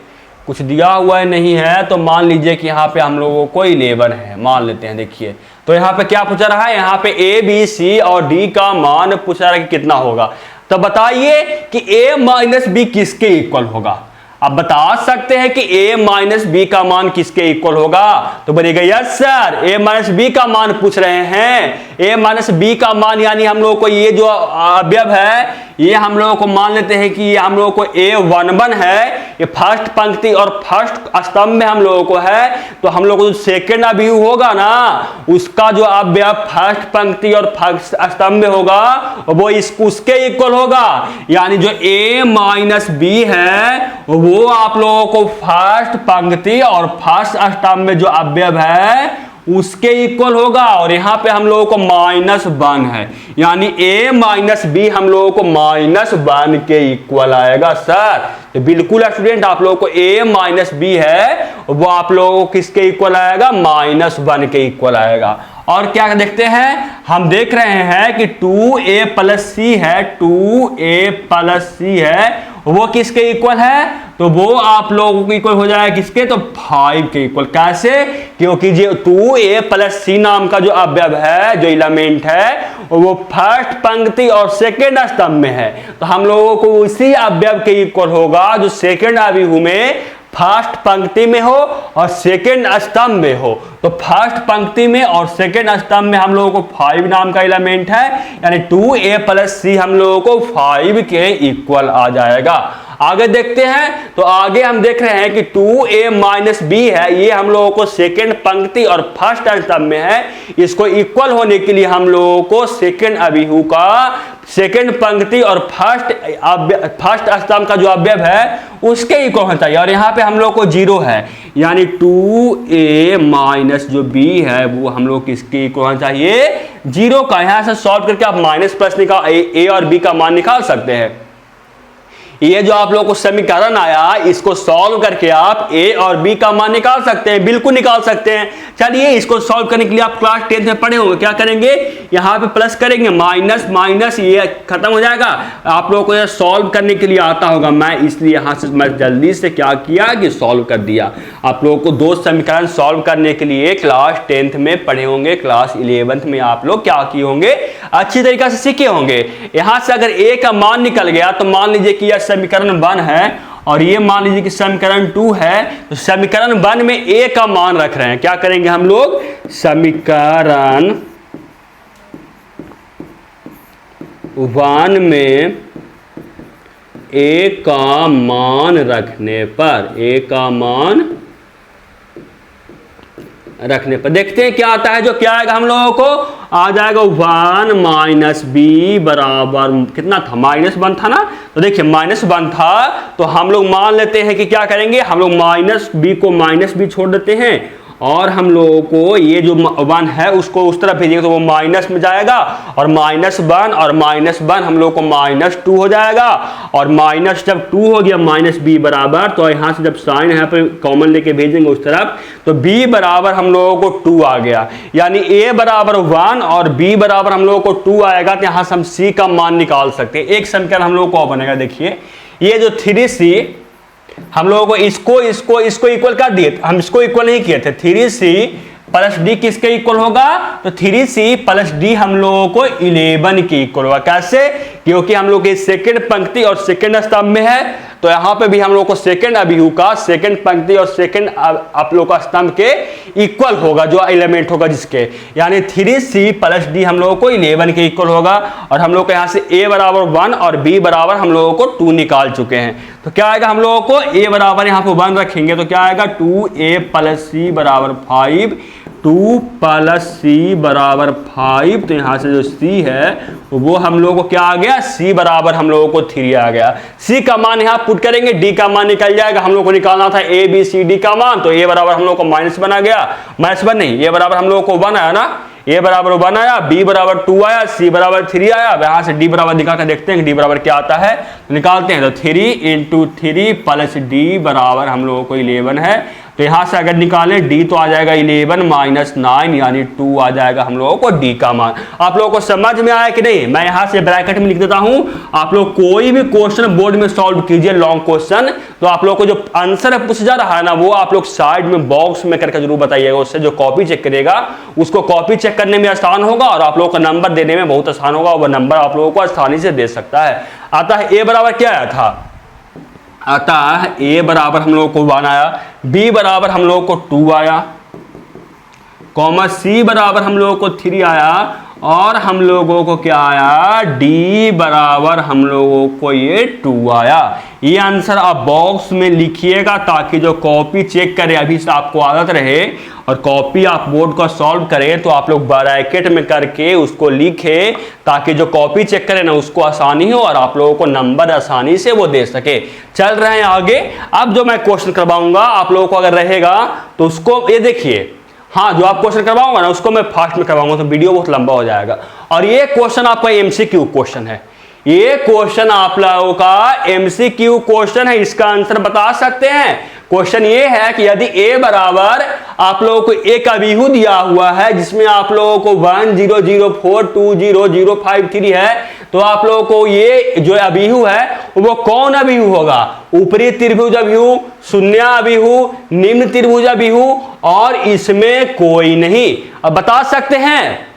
कुछ दिया हुआ ही नहीं है तो मान लीजिए कि यहाँ पे हम लोगों को 11 है, मान लेते हैं। देखिए तो यहाँ पे क्या पूछा रहा है, यहाँ पे ए बी सी और डी का मान पूछा रहा है कि कितना होगा। तो बताइए कि a माइनस बी किसके इक्वल होगा। अब बता सकते हैं कि a माइनस बी का मान किसके इक्वल होगा, तो बोलेगा यस सर a माइनस बी का मान पूछ रहे हैं। a माइनस बी का मान यानी हम लोगों को ये जो अवयव है ये हम लोगों को मान लेते हैं कि ये हम लोगों को a11 है, ये फर्स्ट पंक्ति और फर्स्ट स्तंभ में हम लोगों को है। तो हम लोगों को जो सेकेंड अभिहु होगा ना उसका जो अवयव फर्स्ट पंक्ति और फर्स्ट स्तंभ में होगा वो उसके इक्वल होगा। यानी जो a माइनस बी है वो आप लोगों को फर्स्ट पंक्ति और फर्स्ट स्तंभ में जो अवयव है उसके इक्वल होगा। और यहां पे हम लोगों को -1 है, यानी a माइनस बी हम लोगों को -1 के इक्वल आएगा सर। तो बिल्कुल स्टूडेंट आप लोगों को a माइनस बी है वो आप लोगों को किसके इक्वल आएगा, -1 के इक्वल आएगा। और क्या देखते हैं, हम देख रहे हैं कि 2a प्लस सी है, 2a प्लस सी है वो किसके इक्वल है, तो वो आप लोगों को इक्वल हो जाएगा किसके, तो 5 के इक्वल। कैसे, क्योंकि जो 2a प्लस सी नाम का जो अवयव है, जो एलिमेंट है वो फर्स्ट पंक्ति और सेकेंड स्तंभ में है। तो हम लोगों को उसी अवयव के इक्वल होगा जो सेकेंड अभिहु में फर्स्ट पंक्ति में हो और सेकेंड स्तंभ में हो। तो फर्स्ट पंक्ति में और सेकेंड स्तंभ में हम लोगों को 5 नाम का एलिमेंट है, यानी 2a प्लस सी हम लोगों को 5 के इक्वल आ जाएगा। आगे देखते हैं, तो आगे हम देख रहे हैं कि 2a माइनस बी है, ये हम लोगों को सेकेंड पंक्ति और फर्स्ट स्तंभ में है। इसको इक्वल होने के लिए हम लोगों को सेकेंड अभिहु का सेकेंड पंक्ति और फर्स्ट स्तंभ का जो अवयव है उसके इक्वल होना चाहिए। और यहाँ पे हम लोग को 0 है, यानी 2a माइनस जो b है वो हम लोग किसके इक्वल होना चाहिए, 0 का। यहाँ से सॉल्व करके आप माइनस प्लस निकाल a और b का मान निकाल सकते हैं। ये जो आप लोगों को समीकरण आया इसको सॉल्व करके आप a और b का मान निकाल सकते हैं, बिल्कुल निकाल सकते हैं। चलिए इसको सॉल्व करने के लिए आप क्लास 10th में पढ़े होंगे, क्या करेंगे, यहाँ पे प्लस करेंगे, माइनस माइनस ये खत्म हो जाएगा। आप लोगों को ये सॉल्व करने के लिए आता होगा, मैं इसलिए यहाँ से मैं जल्दी से क्या किया कि सॉल्व कर दिया। आप लोगों को 2 समीकरण सॉल्व करने के लिए क्लास 10th में पढ़े होंगे, क्लास 11th में आप लोग क्या किए होंगे, अच्छी तरीके से सीखे होंगे। यहाँ से अगर a का मान निकल गया तो मान लीजिए कि यह समीकरण 1 है और ये मान लीजिए कि समीकरण 2 है। तो समीकरण 1 में a का मान रख रहे हैं, क्या करेंगे हम लोग, समीकरण 1 में a का मान रखने पर, a का मान रखने पर देखते हैं क्या आता है। जो क्या आएगा हम लोगों को, आ जाएगा 1 माइनस बी बराबर कितना था, -1 था ना। तो देखिए -1 था तो हम लोग मान लेते हैं कि क्या करेंगे, हम लोग माइनस बी को माइनस बी छोड़ देते हैं और हम लोगों को ये जो 1 है उसको उस तरफ भेजेंगे तो वो माइनस में जाएगा, और -1 और -1 हम लोग को -2 हो जाएगा। और माइनस जब 2 हो गया माइनस बी बराबर, तो यहाँ से जब साइन यहाँ पे कॉमन लेके भेजेंगे उस तरफ तो b बराबर हम लोगों को 2 आ गया। यानी a बराबर 1 और b बराबर हम लोगों को 2 आएगा। तो यहाँ से हम c का मान निकाल सकते हैं। एक समीकरण हम लोगों को बनेगा, देखिए ये जो 3c हम लोगों को इसको इक्वल कर दिए, हम इसको इक्वल नहीं किए थे। 3c प्लस डी किसके इक्वल होगा, तो 3c प्लस डी हम लोगों को 11 के इक्वल होगा। कैसे, क्योंकि हम लोग सेकेंड पंक्ति और सेकेंड स्तंभ में है, तो यहाँ पे भी हम लोग को सेकेंड अभिहु का सेकेंड पंक्ति और सेकेंड आप लोग का स्तंभ के इक्वल होगा जो एलिमेंट होगा जिसके, यानी 3c प्लस डी हम लोगों को 11 के इक्वल होगा। और हम लोग को यहाँ से a बराबर 1 और b बराबर हम लोगों को 2 निकाल चुके हैं। तो क्या आएगा, हम लोगों को a बराबर यहाँ पे 1 रखेंगे तो क्या आएगा, 2a प्लस c बराबर 5, 2 प्लस सी बराबर 5। तो यहाँ से जो c है वो हम लोगों को क्या आ गया, c बराबर हम लोगों को 3 आ गया। c का मान यहाँ पुट करेंगे, d का मान निकल जाएगा। हम लोग को निकालना था a b c d का मान, तो a बराबर हम लोग को -1 आ गया, -1 नहीं, a बराबर हम लोगों को 1 आया ना, ए बराबर 1 आया, बी बराबर 2 आया, सी बराबर 3 आया। अब यहां से डी बराबर दिखा कर देखते हैं कि डी बराबर क्या आता है, तो निकालते हैं। तो 3 × 3 प्लस डी बराबर हम लोगों को 11 है। तो यहां से अगर निकालें डी तो आ जाएगा 11 - 9 यानी 2 आ जाएगा हम लोगों को डी का मान। आप लोगों को समझ में आया कि नहीं? मैं यहां से ब्रैकेट में लिख देता हूं। आप लोग कोई भी क्वेश्चन बोर्ड में सॉल्व कीजिए लॉन्ग क्वेश्चन, तो आप लोग को जो आंसर पूछा जा रहा है ना, वो आप लोग साइड में बॉक्स में करके जरूर बताइएगा। उससे जो कॉपी चेक करेगा उसको कॉपी चेक करने में आसान होगा और आप लोगों को नंबर देने में बहुत आसान होगा। वह नंबर आप लोगों को आसानी से दे सकता है। आता है ए बराबर क्या आया था, आता है ए बराबर हम लोगों को 1 आया, बी बराबर हम लोगों को 2 आया, कॉमा सी बराबर हम लोगों को 3 आया और हम लोगों को क्या आया, डी बराबर हम लोगों को ये 2 आया। ये आंसर आप बॉक्स में लिखिएगा ताकि जो कॉपी चेक करे, अभी से आपको आदत रहे और कॉपी आप बोर्ड का सॉल्व करें तो आप लोग ब्रैकेट में करके उसको लिखे ताकि जो कॉपी चेक करे ना उसको आसानी हो और आप लोगों को नंबर आसानी से वो दे सके। चल रहे हैं आगे। अब जो मैं क्वेश्चन करवाऊंगा आप लोगों को अगर रहेगा तो उसको ये देखिए, हाँ जो आप क्वेश्चन करवाऊंगा ना उसको मैं फास्ट में करवाऊंगा तो वीडियो बहुत लंबा हो जाएगा। और ये क्वेश्चन आपका एमसीक्यू क्वेश्चन है, ये क्वेश्चन आप लोगों का एमसीक्यू क्वेश्चन है। इसका आंसर बता सकते हैं। क्वेश्चन ये है कि यदि a बराबर आप लोगों को एक अभिहु दिया हुआ है जिसमें आप लोगों को 1 0 0 4 2 0 0 5 3 है, तो आप लोगों को ये जो अभिहु है वो कौन अभिहु होगा, ऊपरी त्रिभुज अभिहु, शून्य अभिहु, निम्न त्रिभुज अभिहु और इसमें कोई नहीं। अब बता सकते हैं,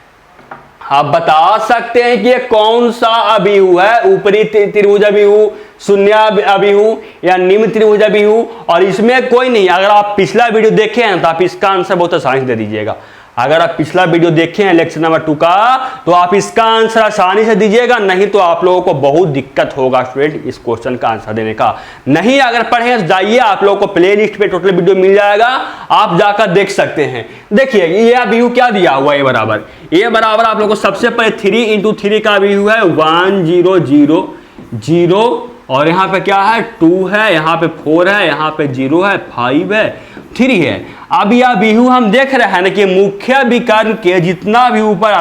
आप बता सकते हैं कि ये कौन सा अभिहु है, ऊपरी त्रिभुज अभिहु, शून्य अभिहु या निम्न त्रिभुज अभिहु और इसमें कोई नहीं। अगर आप पिछला वीडियो देखे हैं तो आप इसका आंसर बहुत आसानी से दे दीजिएगा। अगर आप पिछला वीडियो देखे हैं लेक्चर नंबर 2 का तो आप इसका आंसर आसानी से दीजिएगा, नहीं तो आप लोगों को बहुत दिक्कत होगा स्टूडेंट इस क्वेश्चन का आंसर देने का। नहीं अगर पढ़े तो जाइए, आप लोगों को प्ले लिस्ट पे टोटल वीडियो मिल जाएगा, आप जाकर देख सकते हैं। देखिए ये अभिहु क्या दिया हुआ है, ए बराबर आप लोगों को सबसे पहले 3 × 3 का अभिहु है 1 0 0 0 और यहाँ पे क्या है 2 है, यहाँ पे 4 है, यहाँ पे 0 है, 5 है, 3 है। अब यह अभिहु हम देख रहे हैं ना कि मुख्य विकर्ण के जितना भी ऊपर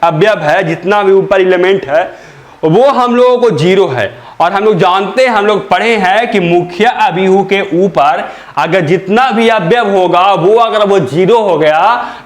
अवयव है, जितना भी ऊपर एलिमेंट है वो हम लोगों को 0 है। और हम लोग जानते हैं, हम लोग पढ़े हैं कि मुख्य अभिहु के ऊपर अगर जितना भी अवयव होगा वो अगर वो 0 हो गया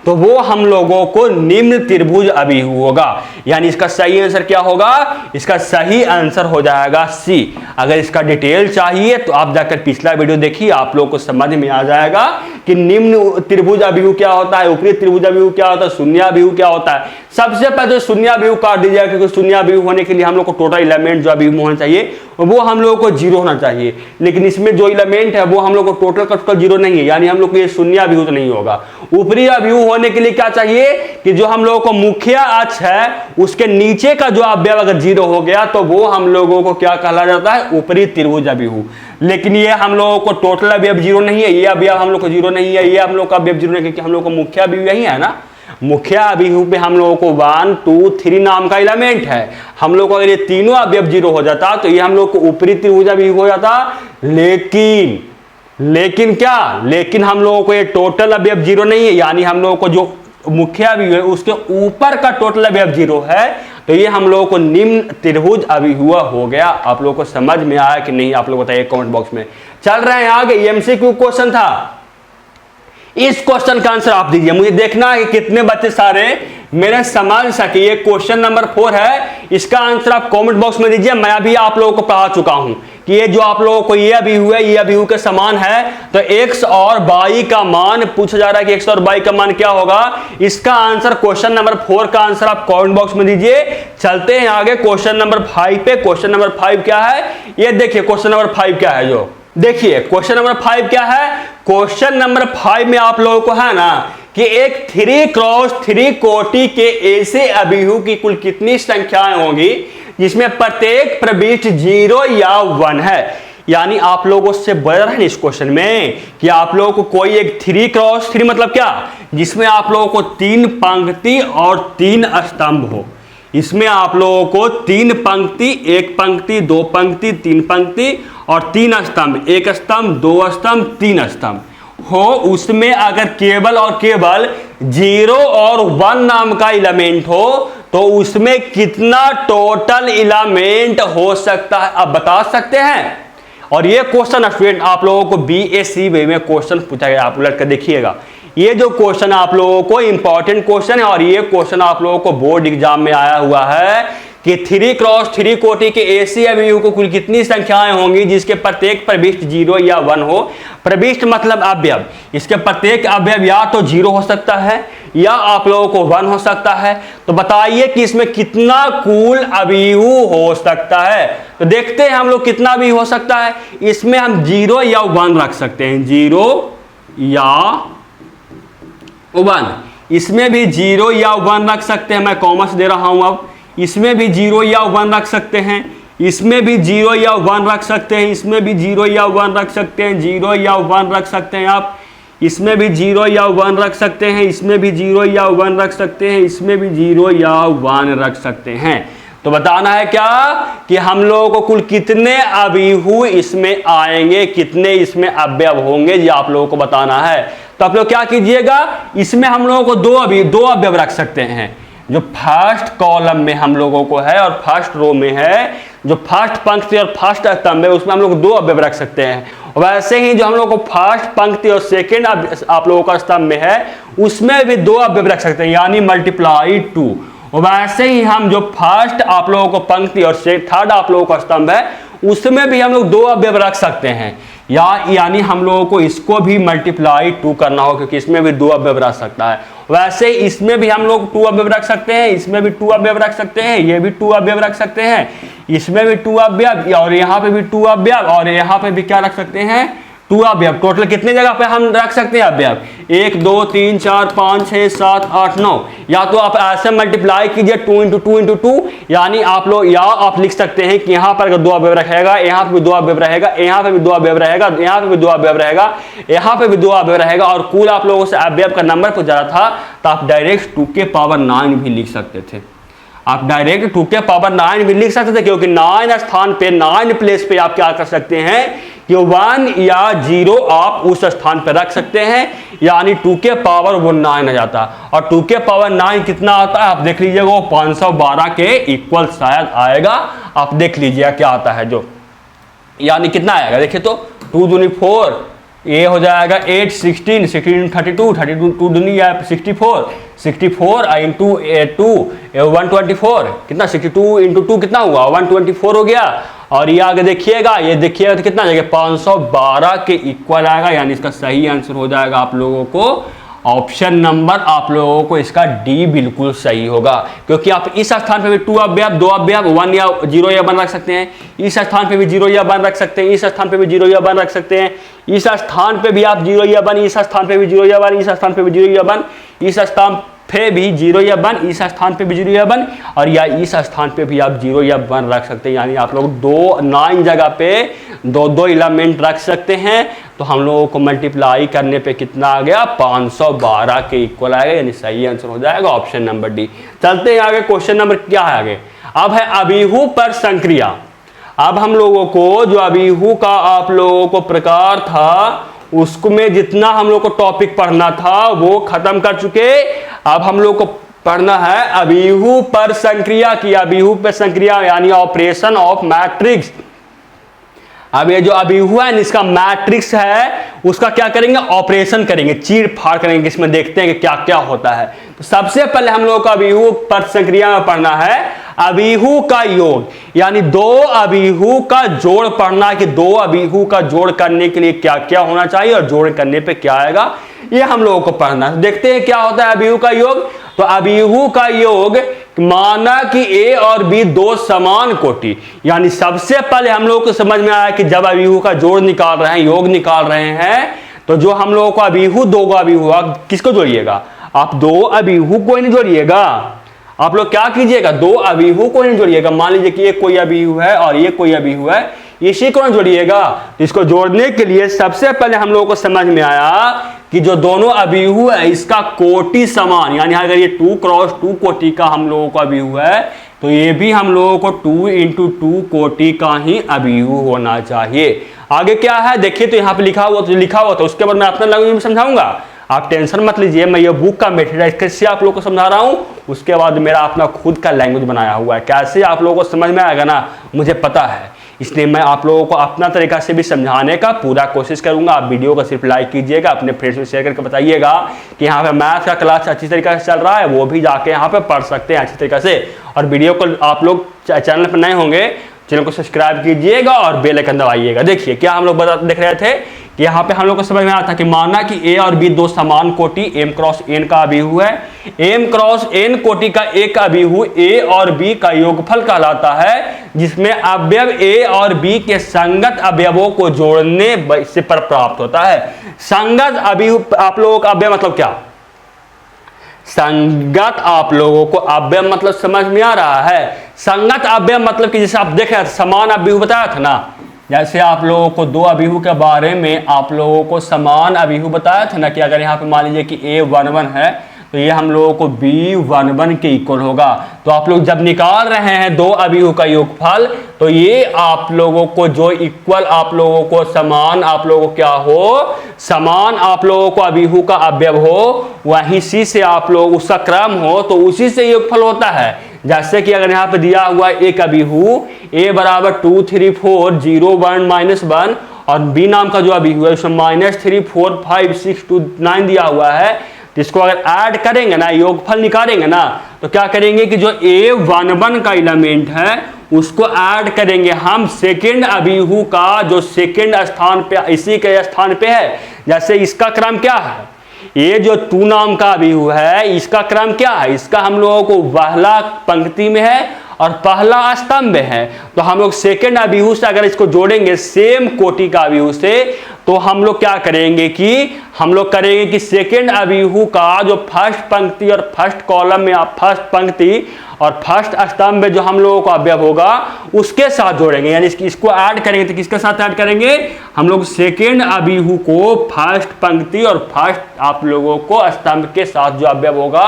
तो वो हम लोगों को निम्न त्रिभुज अभिहु होगा। यानी इसका सही आंसर क्या होगा, इसका सही आंसर हो जाएगा सी। अगर इसका डिटेल चाहिए तो आप जाकर पिछला वीडियो देखिए, आप लोगों को समझ में आ जाएगा कि निम्न त्रिभुज अभिहु क्या होता है, ऊपरी त्रिभुज अभिहु क्या होता है, शून्य अभिहु क्या होता है। सबसे पहले शून्य अभिहु काट दीजिएगा क्योंकि शून्य अभिहु होने के लिए हम लोग को टोटल एलिमेंट जो अभिहु होना चाहिए वो हम लोगों को 0 होना चाहिए, लेकिन इसमें जो एलिमेंट है वो हम लोग को टोटल का टोटल 0 नहीं है, यानी हम लोग को ये शून्य अभिहु तो नहीं होगा। ऊपरी अभिहु होने के लिए क्या चाहिए कि जो हम लोगों को मुख्य अक्ष है उसके नीचे का जो अवयव अगर 0 हो गया तो वो हम लोगों को क्या कहा जाता है, ऊपरी त्रिभुज अभिहु। लेकिन ये हम लोगों को टोटल अवयव 0 नहीं है, ये अवयव हम लोग को 0 नहीं है, ये हम लोग का अवयव 0 नहीं है क्योंकि हम लोग को मुख्य अभिहु यही है ना। मुख्य अभिहु पे हम लोगों को 1 2 3 नाम का एलिमेंट है। हम लोग को अगर ये तीनों अवयव 0 हो जाता तो ये हम लोग को ऊपरी त्रिभुज अभिहु हो जाता। लेकिन क्या, लेकिन हम लोगों को ये टोटल अवयव 0 नहीं है, यानी हम लोगों को जो मुख्य अभिहु है उसके ऊपर का टोटल अवयव 0 है, तो ये हम लोगों को निम्न त्रिभुज अभिहु हो गया। आप लोगों को समझ में आया कि नहीं, आप लोग बताइए कमेंट बॉक्स में। चल रहे हैं आगे, एमसीक्यू क्वेश्चन था। इस क्वेश्चन का आंसर आप दीजिए, मुझे देखना है कि कितने बच्चे सारे मेरे समझ सके। ये क्वेश्चन नंबर 4 है, इसका आंसर आप कमेंट बॉक्स में दीजिए। मैं अभी आप लोगों को पढ़ा चुका हूं कि ये जो आप लोगों को ये अभिहु है ये अभिहु के समान है, तो x और y का मान पूछा जा रहा है कि x और y का मान क्या होगा। इसका आंसर क्वेश्चन नंबर 4 का आंसर आप कमेंट बॉक्स में दीजिए। चलते हैं आगे क्वेश्चन नंबर 5 पे। क्वेश्चन नंबर 5 क्या है, ये देखिए क्वेश्चन नंबर 5 क्या है। जो देखिए क्वेश्चन नंबर 5 क्या है, क्वेश्चन नंबर 5 में आप लोगों को है ना कि एक 3x3 कोटि के ऐसे अभिहु की कुल कितनी संख्याएं होंगी जिसमें प्रत्येक प्रविष्ट 0 या 1 है। यानी आप लोगों से बोल रहे हैं इस क्वेश्चन में कि आप लोगों को कोई एक 3x3 मतलब क्या, जिसमें आप लोगों को 3 पंक्ति और 3 स्तंभ हो। इसमें आप लोगों को 3 पंक्ति, 1 पंक्ति, 2 पंक्ति, 3 पंक्ति और 3 स्तंभ, 1 स्तंभ, 2 स्तंभ, 3 स्तंभ हो उसमें अगर केवल और केवल 0 और 1 नाम का एलिमेंट हो तो उसमें कितना टोटल एलिमेंट हो सकता है, आप बता सकते हैं। और ये क्वेश्चन स्टूडेंट आप लोगों को BSc वे में क्वेश्चन पूछा गया, आप लड़कर देखिएगा। ये जो क्वेश्चन आप लोगों को इंपॉर्टेंट क्वेश्चन है और ये क्वेश्चन आप लोगों को बोर्ड एग्जाम में आया हुआ है कि 3x3 कोटि के ऐसे अवयवों को कुल कितनी संख्याएं होंगी जिसके प्रत्येक प्रविष्ट 0 या 1 हो। प्रविष्ट मतलब अवयव, इसके प्रत्येक अवयव या तो 0 हो सकता है या आप लोगों को 1 हो सकता है। तो बताइए कि इसमें कितना कुल अवयव हो सकता है। तो देखते हैं हम लोग कितना भी हो सकता है। इसमें हम 0 या 1 रख सकते हैं, 0 या 1, इसमें भी 0 या 1 रख सकते हैं। मैं कॉमर्स दे रहा हूं अब, इसमें भी 0 या 1 रख सकते हैं, इसमें भी 0 या 1 रख सकते हैं, इसमें भी 0 या 1 रख सकते हैं, 0 या 1 रख सकते हैं आप, इसमें भी 0 या 1 रख सकते हैं, इसमें भी 0 या 1 रख सकते हैं, इसमें भी 0 या 1 रख सकते हैं। तो बताना है क्या कि हम लोगों को कुल कितने अवयव इसमें आएंगे, कितने इसमें अवयव होंगे, ये आप लोगों को बताना है। तो आप लोग क्या कीजिएगा, इसमें हम लोगों को दो अवयव रख सकते हैं। जो फर्स्ट कॉलम में हम लोगों को है और फर्स्ट रो में है, जो फर्स्ट पंक्ति और फर्स्ट स्तंभ है उसमें हम लोग 2 अवयव रख सकते हैं। वैसे ही जो हम लोग को फर्स्ट पंक्ति और सेकंड आप लोगों का स्तंभ में है उसमें भी 2 अवयव रख सकते हैं, यानी मल्टीप्लाई 2। वैसे ही हम जो फर्स्ट आप लोगों को पंक्ति और थर्ड आप लोगों का स्तंभ है उसमें भी हम लोग 2 अवयव रख सकते हैं, यानी हम लोगों को इसको भी मल्टीप्लाई 2 करना हो क्योंकि इसमें भी 2 अवयव रख सकता है। वैसे इसमें भी हम लोग 2 अवयव रख सकते हैं, इसमें भी 2 अवयव रख सकते हैं, ये भी 2 अवयव रख सकते हैं, इसमें भी 2 अवयव और यहाँ पे भी 2 अवयव और यहाँ पे भी क्या रख सकते हैं, 2 अवयव। टोटल कितने जगह पे हम रख सकते हैं अवयव, 1 2 3 4 5 6 7 8 9। या तो आप ऐसे मल्टीप्लाई कीजिए 2 × 2 × 2, यानी आप लोग या आप लिख सकते हैं कि यहाँ पर 2 अवयव रहेगा, यहाँ पे भी 2 अवयव रहेगा, यहाँ पे भी 2 अवयव रहेगा, यहाँ पे भी 2 अवयव रहेगा, यहाँ पे भी 2 अवयव रहेगा। और कुल आप लोगों से अवयव का नंबर पूछ रहा था तो आप डायरेक्ट 2 के पावर 9 भी लिख सकते थे, आप डायरेक्ट 2 के पावर 9 भी लिख सकते थे क्योंकि 9 स्थान पे 9 प्लेस पे आप क्या कर सकते हैं कि 1 या 0 आप उस स्थान पे रख सकते हैं, यानी 2 के पावर वो 9 आ जाता। और 2 के पावर 9 कितना आता है आप देख लीजिएगा, वो 512 के इक्वल शायद आएगा। आप देख लीजिएगा क्या आता है जो, यानी कितना आएगा देखिए तो 2 दूनी 4, ये हो जाएगा 8 16 16 32 32 2 दूनी 64 64 इंटू 2 124, कितना 62 इंटू 2 कितना हुआ 124 हो गया। और ये आगे देखिएगा, ये देखिएगा तो कितना आ जाएगा 512 के इक्वल आएगा, यानी इसका सही आंसर हो जाएगा आप लोगों को ऑप्शन नंबर, आप लोगों को इसका डी बिल्कुल सही होगा। क्योंकि आप इस स्थान पे भी 2 अवयव 2 अवयव 1 या 0 या 1 रख सकते हैं, इस स्थान पे भी 0 या 1 रख सकते हैं, इस स्थान पे भी 0 या 1 रख सकते हैं, इस स्थान पे भी आप 0 या 1, इस स्थान पे भी 0 या 1, इस स्थान पे भी 0 या 1, इस स्थान पे भी 0 या 1, इस स्थान पे भी 0 या 1 और या इस स्थान पे भी आप 0 या 1 रख सकते हैं। यानी आप लोग 9 जगह पे 2 एलिमेंट रख सकते हैं। तो हम लोगों को मल्टीप्लाई करने पे कितना आ गया 512 के इक्वल आएगा, यानी सही आंसर हो जाएगा ऑप्शन नंबर डी। चलते हैं आगे, क्वेश्चन नंबर क्या है आगे, अब है अभिहु पर संक्रिया। अब हम लोगों को जो अभिहु का आप लोगों को प्रकार था उसमें जितना हम लोग को टॉपिक पढ़ना था वो खत्म कर चुके। अब हम लोग को पढ़ना है अभिहु पर संक्रिया की, अभिहु पर संक्रिया यानी ऑपरेशन ऑफ मैट्रिक्स। अब ये जो अभिहु है इसका मैट्रिक्स है उसका क्या करेंगे, ऑपरेशन करेंगे, चीर फाड़ करेंगे, इसमें देखते हैं कि क्या क्या होता है। तो सबसे पहले हम लोग को अभिहु पर संक्रिया में पढ़ना है अभिहु का योग, यानी 2 अभिहु का जोड़ पढ़ना है कि 2 अभिहु का जोड़ करने के लिए क्या क्या होना चाहिए और जोड़ करने पे क्या आएगा, ये हम लोगों को पढ़ना है। देखते हैं क्या होता है अभिहु का योग। तो अभिहु का योग माना कि ए और बी 2 समान कोटि, यानी सबसे पहले हम लोग को समझ में आया कि जब अभिहु का जोड़ निकाल रहे हैं, योग निकाल रहे हैं, तो जो हम लोगों को अभिहु 2 अभिहु, आप किसको जोड़िएगा, आप 2 अभिहु को नहीं जोड़िएगा, आप लोग क्या कीजिएगा 2 अभिहु को नहीं जोड़िएगा। मान लीजिए कि ये कोई अभिहु है और ये कोई अभिहु है, इसी को जोड़िएगा। इसको जोड़ने के लिए सबसे पहले हम लोगों को समझ में आया कि जो दोनों अभिहु है इसका कोटि समान, यानी अगर ये 2 × 2 कोटि का हम लोगों का अभिहु है तो ये भी हम लोगों को 2 इंटू 2 कोटि का ही अभिहू होना चाहिए। आगे क्या है देखिए, तो यहाँ पे लिखा हुआ था उसके बाद मैं अपना लैंग्वेज में समझाऊंगा, आप टेंशन मत लीजिए। मैं ये बुक का मेथड कैसे आप लोगों को समझा रहा हूँ, उसके बाद मेरा अपना खुद का लैंग्वेज बनाया हुआ है, कैसे आप लोगों को समझ में आएगा ना मुझे पता है, इसलिए मैं आप लोगों को अपना तरीका से भी समझाने का पूरा कोशिश करूंगा। आप वीडियो को सिर्फ लाइक कीजिएगा, अपने फ्रेंड्स में शेयर करके बताइएगा कि यहाँ पे मैथ का क्लास अच्छी तरीके से चल रहा है, वो भी जाके यहाँ पे पढ़ सकते हैं अच्छी तरीके से। और वीडियो को आप लोग चैनल पर नए होंगे, चैनल को सब्सक्राइब कीजिएगा और बेल आइकन दबाइएगा। देखिए क्या हम लोग देख रहे थे कि यहाँ पे हम लोग को समझ में आता था कि माना कि ए और बी दो समान कोटि m क्रॉस n का अभिहू है, m क्रॉस n कोटि का एक अभिहू a और b का योगफल कहलाता है, जिसमें अवयव a और b के संगत अवयवों को जोड़ने से पर प्राप्त होता है। संगत अभिहू आप लोगों का अवयव मतलब क्या, संगत आप लोगों को अवयव मतलब समझ में आ रहा है। संगत अवयव मतलब कि जैसे आप देख रहे थे समान अभिहू बताया था ना, जैसे आप लोगों को दो अभिहू के बारे में आप लोगों को समान अभिहू बताया था ना कि अगर यहाँ पे मान लीजिए कि a11 है तो ये हम लोगों को b11 के इक्वल होगा। तो आप लोग जब निकाल रहे हैं दो अभिहू का योगफल, तो ये आप लोगों को जो इक्वल आप लोगों को समान आप लोगों को क्या हो, समान आप लोगों को अभिहू का अवयव हो, वहीं सी से आप लोग उसका क्रम हो तो उसी से योगफल होता है। जैसे कि अगर यहाँ पे दिया हुआ एक अभिहू a बराबर 2 3 4 0 1 -1 और b नाम का जो अभिहू है उसमें -3 4 5 6 2 9 दिया हुआ है, तो इसको अगर ऐड करेंगे ना, योगफल निकालेंगे ना, तो क्या करेंगे कि जो a11 का एलिमेंट है उसको ऐड करेंगे हम सेकंड अभिहू का जो सेकंड स्थान पे इसी के स्थान पे है। जैसे इसका क्रम क्या है, ये जो 2 नाम का अभिहू है इसका क्रम क्या है, इसका हम लोगों को पहला पंक्ति में है और पहला स्तंभ है। तो हम लोग सेकंड अभिहू से अगर इसको जोड़ेंगे सेम कोटि का अभिहू से, तो हम लोग क्या करेंगे कि सेकंड अभिहू का जो फर्स्ट पंक्ति और फर्स्ट कॉलम में फर्स्ट पंक्ति और फर्स्ट स्तंभ में जो हम लोगों का अवयव होगा उसके साथ जोड़ेंगे, यानी इसको ऐड करेंगे। तो किसके साथ ऐड करेंगे, हम लोग सेकंड अभिहू को फर्स्ट पंक्ति और फर्स्ट आप लोगों को स्तंभ के साथ जो अवयव होगा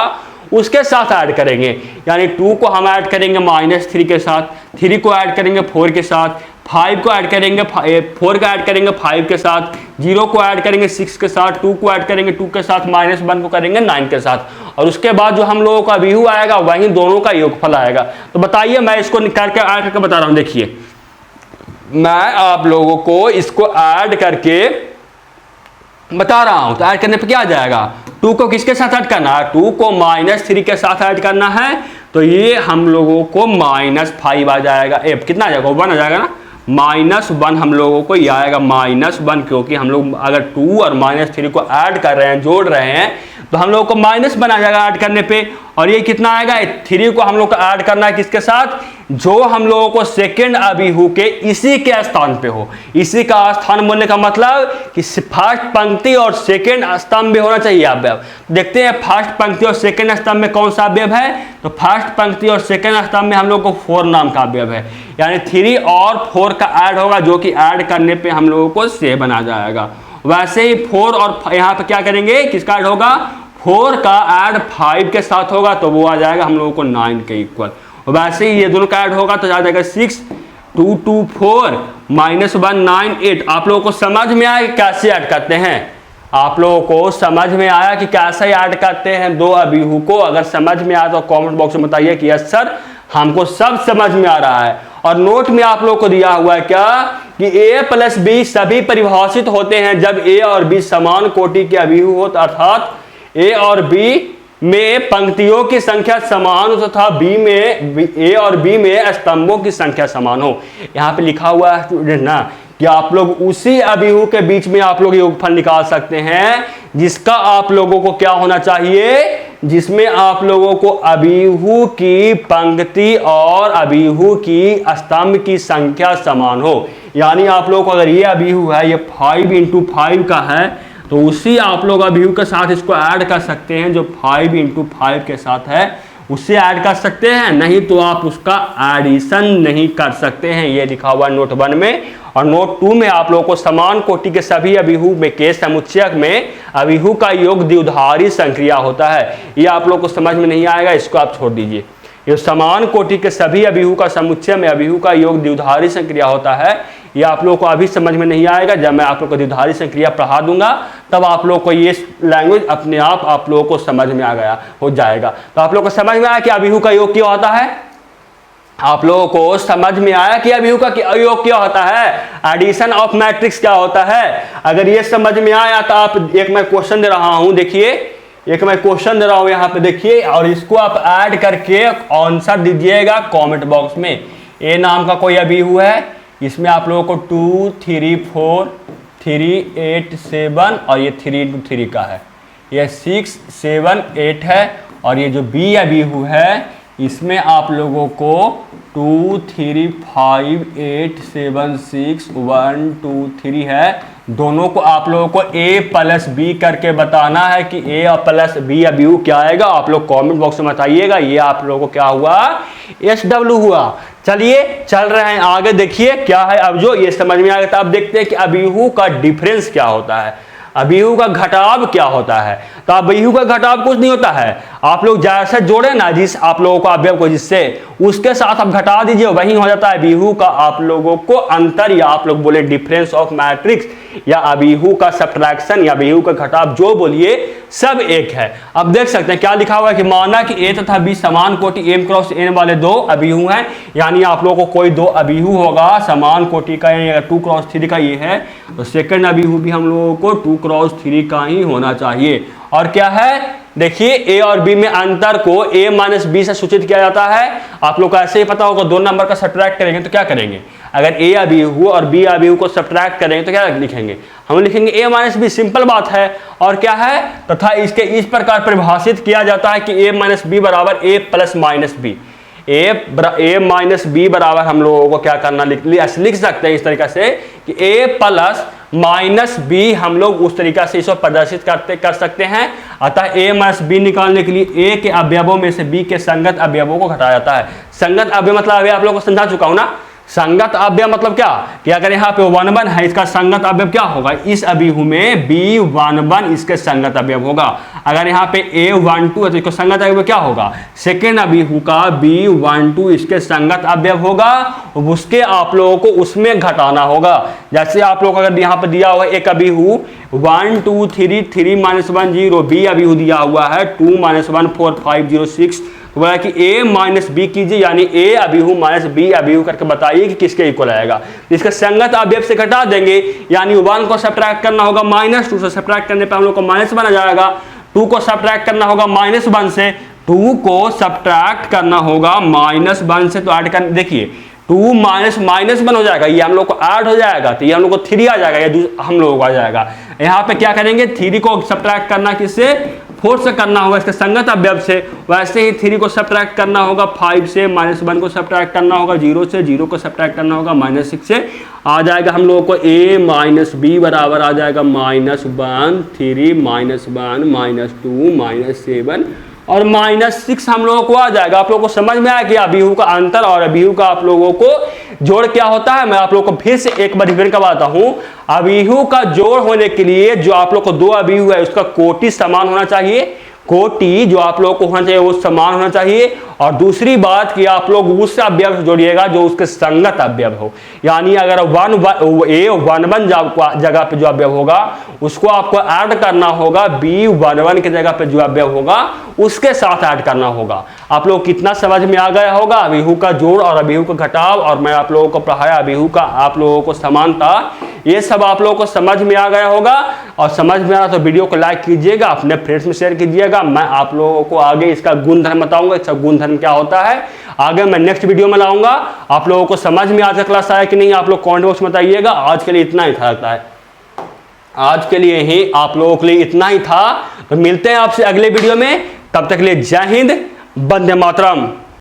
उसके साथ ऐड करेंगे। यानी 2 को हम ऐड करेंगे -3 के साथ, 3 को ऐड करेंगे 4 के साथ, 5 को ऐड करेंगे 4 को ऐड करेंगे 5 के साथ, 0 को ऐड करेंगे 6 के साथ, 2 को ऐड करेंगे 2 के साथ, -1 को करेंगे 9 के साथ, और उसके बाद जो हम लोगों का अभिहू आएगा वहीं दोनों का योगफल आएगा। तो बताइए, मैं इसको निकाल के ऐड करके बता रहा हूँ। देखिए मैं आप लोगों को इसको ऐड करके बता रहा हूं, तो ऐड करने पे क्या आ जाएगा, 2 को किसके साथ ऐड करना है, 2 को -3 के साथ ऐड करना है, तो ये हम लोगों को -5 आ जाएगा। कितना आ जाएगा, 1 आ जाएगा ना, -1 हम लोगों को ये आएगा -1, क्योंकि हम लोग अगर 2 और -3 को ऐड कर रहे हैं, जोड़ रहे हैं, तो हम लोगों को -1 आ जाएगा ऐड करने पे। और ये कितना आएगा, 3 को हम लोग को ऐड करना है किसके साथ, जो हम लोगों को सेकंड अभिहू के इसी के स्थान पे हो। इसी का स्थान बोलने का मतलब कि फर्स्ट पंक्ति और सेकंड स्तंभ में होना चाहिए अवयव। देखते हैं फर्स्ट पंक्ति और सेकंड स्तंभ में कौन सा अवयव है, तो फर्स्ट पंक्ति और सेकंड स्तंभ में हम लोग को 4 नाम का अवयव है, यानी 3 और 4 का ऐड होगा, जो कि ऐड करने पे हम लोगों को 7 आ जाएगा। वैसे ही 4 और यहाँ पे क्या करेंगे, किसका ऐड होगा, 4 का ऐड 5 के साथ होगा, तो वो आ जाएगा हम लोगों को 9 के इक्वल। वैसे ही ये दोनों का ऐड होगा तो आ जाएगा 6 2 2 4 -1 9 8। आप लोगों को समझ में आया कैसे ऐड करते हैं, आप लोगों को समझ में आया कि कैसे ऐड करते हैं दो अभिहू को। अगर समझ में आया तो कमेंट बॉक्स में बताइए कि यस सर हमको सब समझ में आ रहा है। और नोट में आप लोगों को दिया हुआ है क्या कि a + b सभी परिभाषित होते हैं जब a और b समान कोटि के अभिहू हो, अर्थात a और b में पंक्तियों की संख्या समान हो तथा a और b में स्तंभों की संख्या समान हो। यहाँ पे लिखा हुआ है स्टूडेंट ना कि आप लोग उसी अभिहू के बीच में आप लोग योगफल निकाल सकते हैं जिसका आप लोगों को क्या होना चाहिए, जिसमें आप लोगों को अभिहू की पंक्ति और अभिहू की स्तंभ की संख्या समान हो। यानी आप लोगों को अगर ये अभिहू है, ये 5 × 5 का है, तो उसी आप लोग अभिहू के साथ इसको ऐड कर सकते हैं, जो 5 × 5 के साथ है उससे ऐड कर सकते हैं, नहीं तो आप उसका एडिशन नहीं कर सकते हैं। ये लिखा हुआ नोट 1 में। और नोट 2 में आप लोगों को समान कोटि के सभी अभिहू में के समुच्चयक में अभिहू का योग द्विउधारी संक्रिया होता है। ये आप लोग को समझ में नहीं आएगा, इसको आप छोड़ दीजिए। ये समान कोटि के सभी अभिहू का समुच्चय में अभिहू का योग द्विधारी संक्रिया होता है। ये आप लोगों को अभी समझ में नहीं आएगा, जब मैं आप लोग को द्विधारी संक्रिया पढ़ा दूंगा तब आप लोग को ये लैंग्वेज अपने आप लोगों को समझ में आ गया हो जाएगा। तो आप लोग को समझ में आया कि अभिहू का योग क्या होता है, आप लोगों को समझ में आया कि अभिहू का योग क्या होता है, एडिशन ऑफ मैट्रिक्स क्या होता है। अगर ये समझ में आया तो आप एक मैं क्वेश्चन दे रहा हूं, देखिए एक मैं क्वेश्चन दे रहा हूं यहाँ पे देखिए, और इसको आप ऐड करके आंसर दीजिएगा कमेंट बॉक्स में। ए नाम का कोई अभिहू है, इसमें आप लोगों को 2 3 4 3 8 7 और ये 3 × 3 का है, ये 6 7 8 है। और ये जो बी अभिहू है इसमें आप लोगों को 2 3 5 8 7 6 1 2 3 है। दोनों को आप लोगों को a प्लस बी करके बताना है कि a और प्लस बी अभिहू क्या आएगा। आप लोग कमेंट बॉक्स में बताइएगा। ये आप लोगों को क्या हुआ, SW हुआ। चलिए चल रहे हैं आगे, देखिए क्या है। अब जो ये समझ में आ गया, अब देखते हैं कि अभिहू का डिफरेंस क्या होता है, अभिहू का घटाव क्या होता है। तो अभिहू का घटाव कुछ नहीं होता है, आप लोग जैसे जोड़े ना जिस आप लोगों को अवयव को जिससे उसके साथ आप घटा दीजिए, वही हो जाता है अभिहू का आप लोगों को अंतर, या आप लोग बोले डिफरेंस ऑफ मैट्रिक्स, या अभिहू का सब्ट्रैक्शन, या अभिहू का घटाव, जो बोलिए सब एक है। अब देख सकते हैं क्या लिखा हुआ है कि माना कि ए तथा बी समान कोटि m क्रॉस n वाले दो अभिहू हैं। यानी आप लोगों को कोई दो अभिहू होगा समान कोटि का, या 2 क्रॉस 3 का ये है, तो सेकंड अभिहू भी हम लोगों को 2 क्रॉस 3 का ही होना चाहिए। और क्या है, देखिए ए और बी में अंतर को a माइनस बी से सूचित किया जाता है। आप लोग को ऐसे ही पता होगा, दो नंबर का सब्ट्रैक्ट करेंगे तो क्या करेंगे, अगर ए अभिहू और बी अभिहू को सब्ट्रैक्ट करेंगे तो क्या लिखेंगे, हम लिखेंगे a माइनस बी, सिंपल बात है। और क्या है, तथा इसके इस प्रकार परिभाषित किया जाता है कि a माइनस बी बराबर a प्लस माइनस बी। ए माइनस बी बराबर हम लोगों को क्या करना लिख सकते हैं इस तरीके से कि a प्लस माइनस बी, हम लोग उस तरीका से इसको प्रदर्शित कर सकते हैं। अतः a माइनस बी निकालने के लिए a के अवयवों में से b के संगत अवयवों को घटाया जाता है। संगत अवयव मतलब अभी आप लोगों को समझा चुका हूं ना। संगत अवयव मतलब क्या, कि अगर यहाँ पे 1 1 है, इसका संगत अवयव क्या होगा, इस अभिहू में B11 इसके संगत अवयव होगा। अगर यहाँ पे A12 है तो इसका संगत अवयव क्या होगा, सेकेंड अभिहू का B12 इसके संगत अवयव होगा। उसके आप लोगों को उसमें घटाना होगा। जैसे आप लोग अगर यहाँ पे दिया हुआ एक अभिहू 1 2 3 3 -1 0, B अभिहू दिया हुआ है 2 -1 4 5 0 6, तो बोला कि a माइनस बी कीजिए, यानी a अभिहू माइनस बी अभिहू करके बताइए कि किसके इक्वल आएगा। इसका संगत अवयव से घटा देंगे, यानी 1 को सब्ट्रैक्ट करना होगा -2 से, सब्ट्रैक्ट करने पे हम लोग को -1 आ जाएगा। 2 को सब्ट्रैक्ट करना होगा -1 से, 2 को सब्ट्रैक्ट करना होगा -1 से, तो ऐड कर देखिए 2 -1 हो जाएगा, ये हम लोग को ऐड हो जाएगा, तो ये हम लोग को 3 आ जाएगा, ये हम लोग को आ जाएगा। यहाँ पे क्या करेंगे, 3 को सब्ट्रैक्ट करना किससे, 4 से करना होगा इसके संगत अवयव से। वैसे ही 3 को सब्ट्रैक्ट करना होगा 5 से, -1 को सब्ट्रैक्ट करना होगा 0 से, 0 को सब्ट्रैक्ट करना होगा -6 से। आ जाएगा हम लोगों को a माइनस बी बराबर आ जाएगा -1 3 -1 -2 -7 और -6 हम लोगों को आ जाएगा। आप लोगों को समझ में आया कि अभिहू का अंतर और अभिहू का आप लोगों को जोड़ क्या होता है। मैं आप लोगों को फिर से एक बार रिवीजन करवाता हूं। अभिहू का जोड़ होने के लिए जो आप लोग को दो अभिहू है उसका कोटि समान होना चाहिए, कोटि जो आप लोगों को होना चाहिए वो समान होना चाहिए। और दूसरी बात कि आप लोग उस अवयव से जोड़िएगा जो उसके संगत अवयव हो, यानी अगर A11 जगह पे जो अवयव होगा उसको आपको ऐड करना होगा, B11 के जगह पे जो अवयव होगा उसके साथ ऐड करना होगा। आप लोग कितना समझ में आ गया होगा अभिहू का जोड़ और अभिहू का घटाव, और मैं आप लोगों को पढ़ाया अभिहू का आप लोगों को समानता, ये सब आप लोगों को समझ में आ गया होगा। और समझ में आ रहा तो वीडियो को लाइक कीजिएगा, अपने फ्रेंड्स में शेयर कीजिएगा। मैं आप लोगों को आगे इसका गुणधर्म बताऊंगा, इसका गुणधर्म क्या होता है आगे मैं नेक्स्ट वीडियो में लाऊंगा। आप लोगों को समझ में आज क्लास आया कि नहीं, आप लोग कमेंट बॉक्स में बताइएगा। आज के लिए इतना ही था, आज के लिए ही आप लोगों के लिए इतना ही था। तो मिलते हैं आपसे अगले वीडियो में, तब तक के लिए जय हिंद, वंदे मातरम।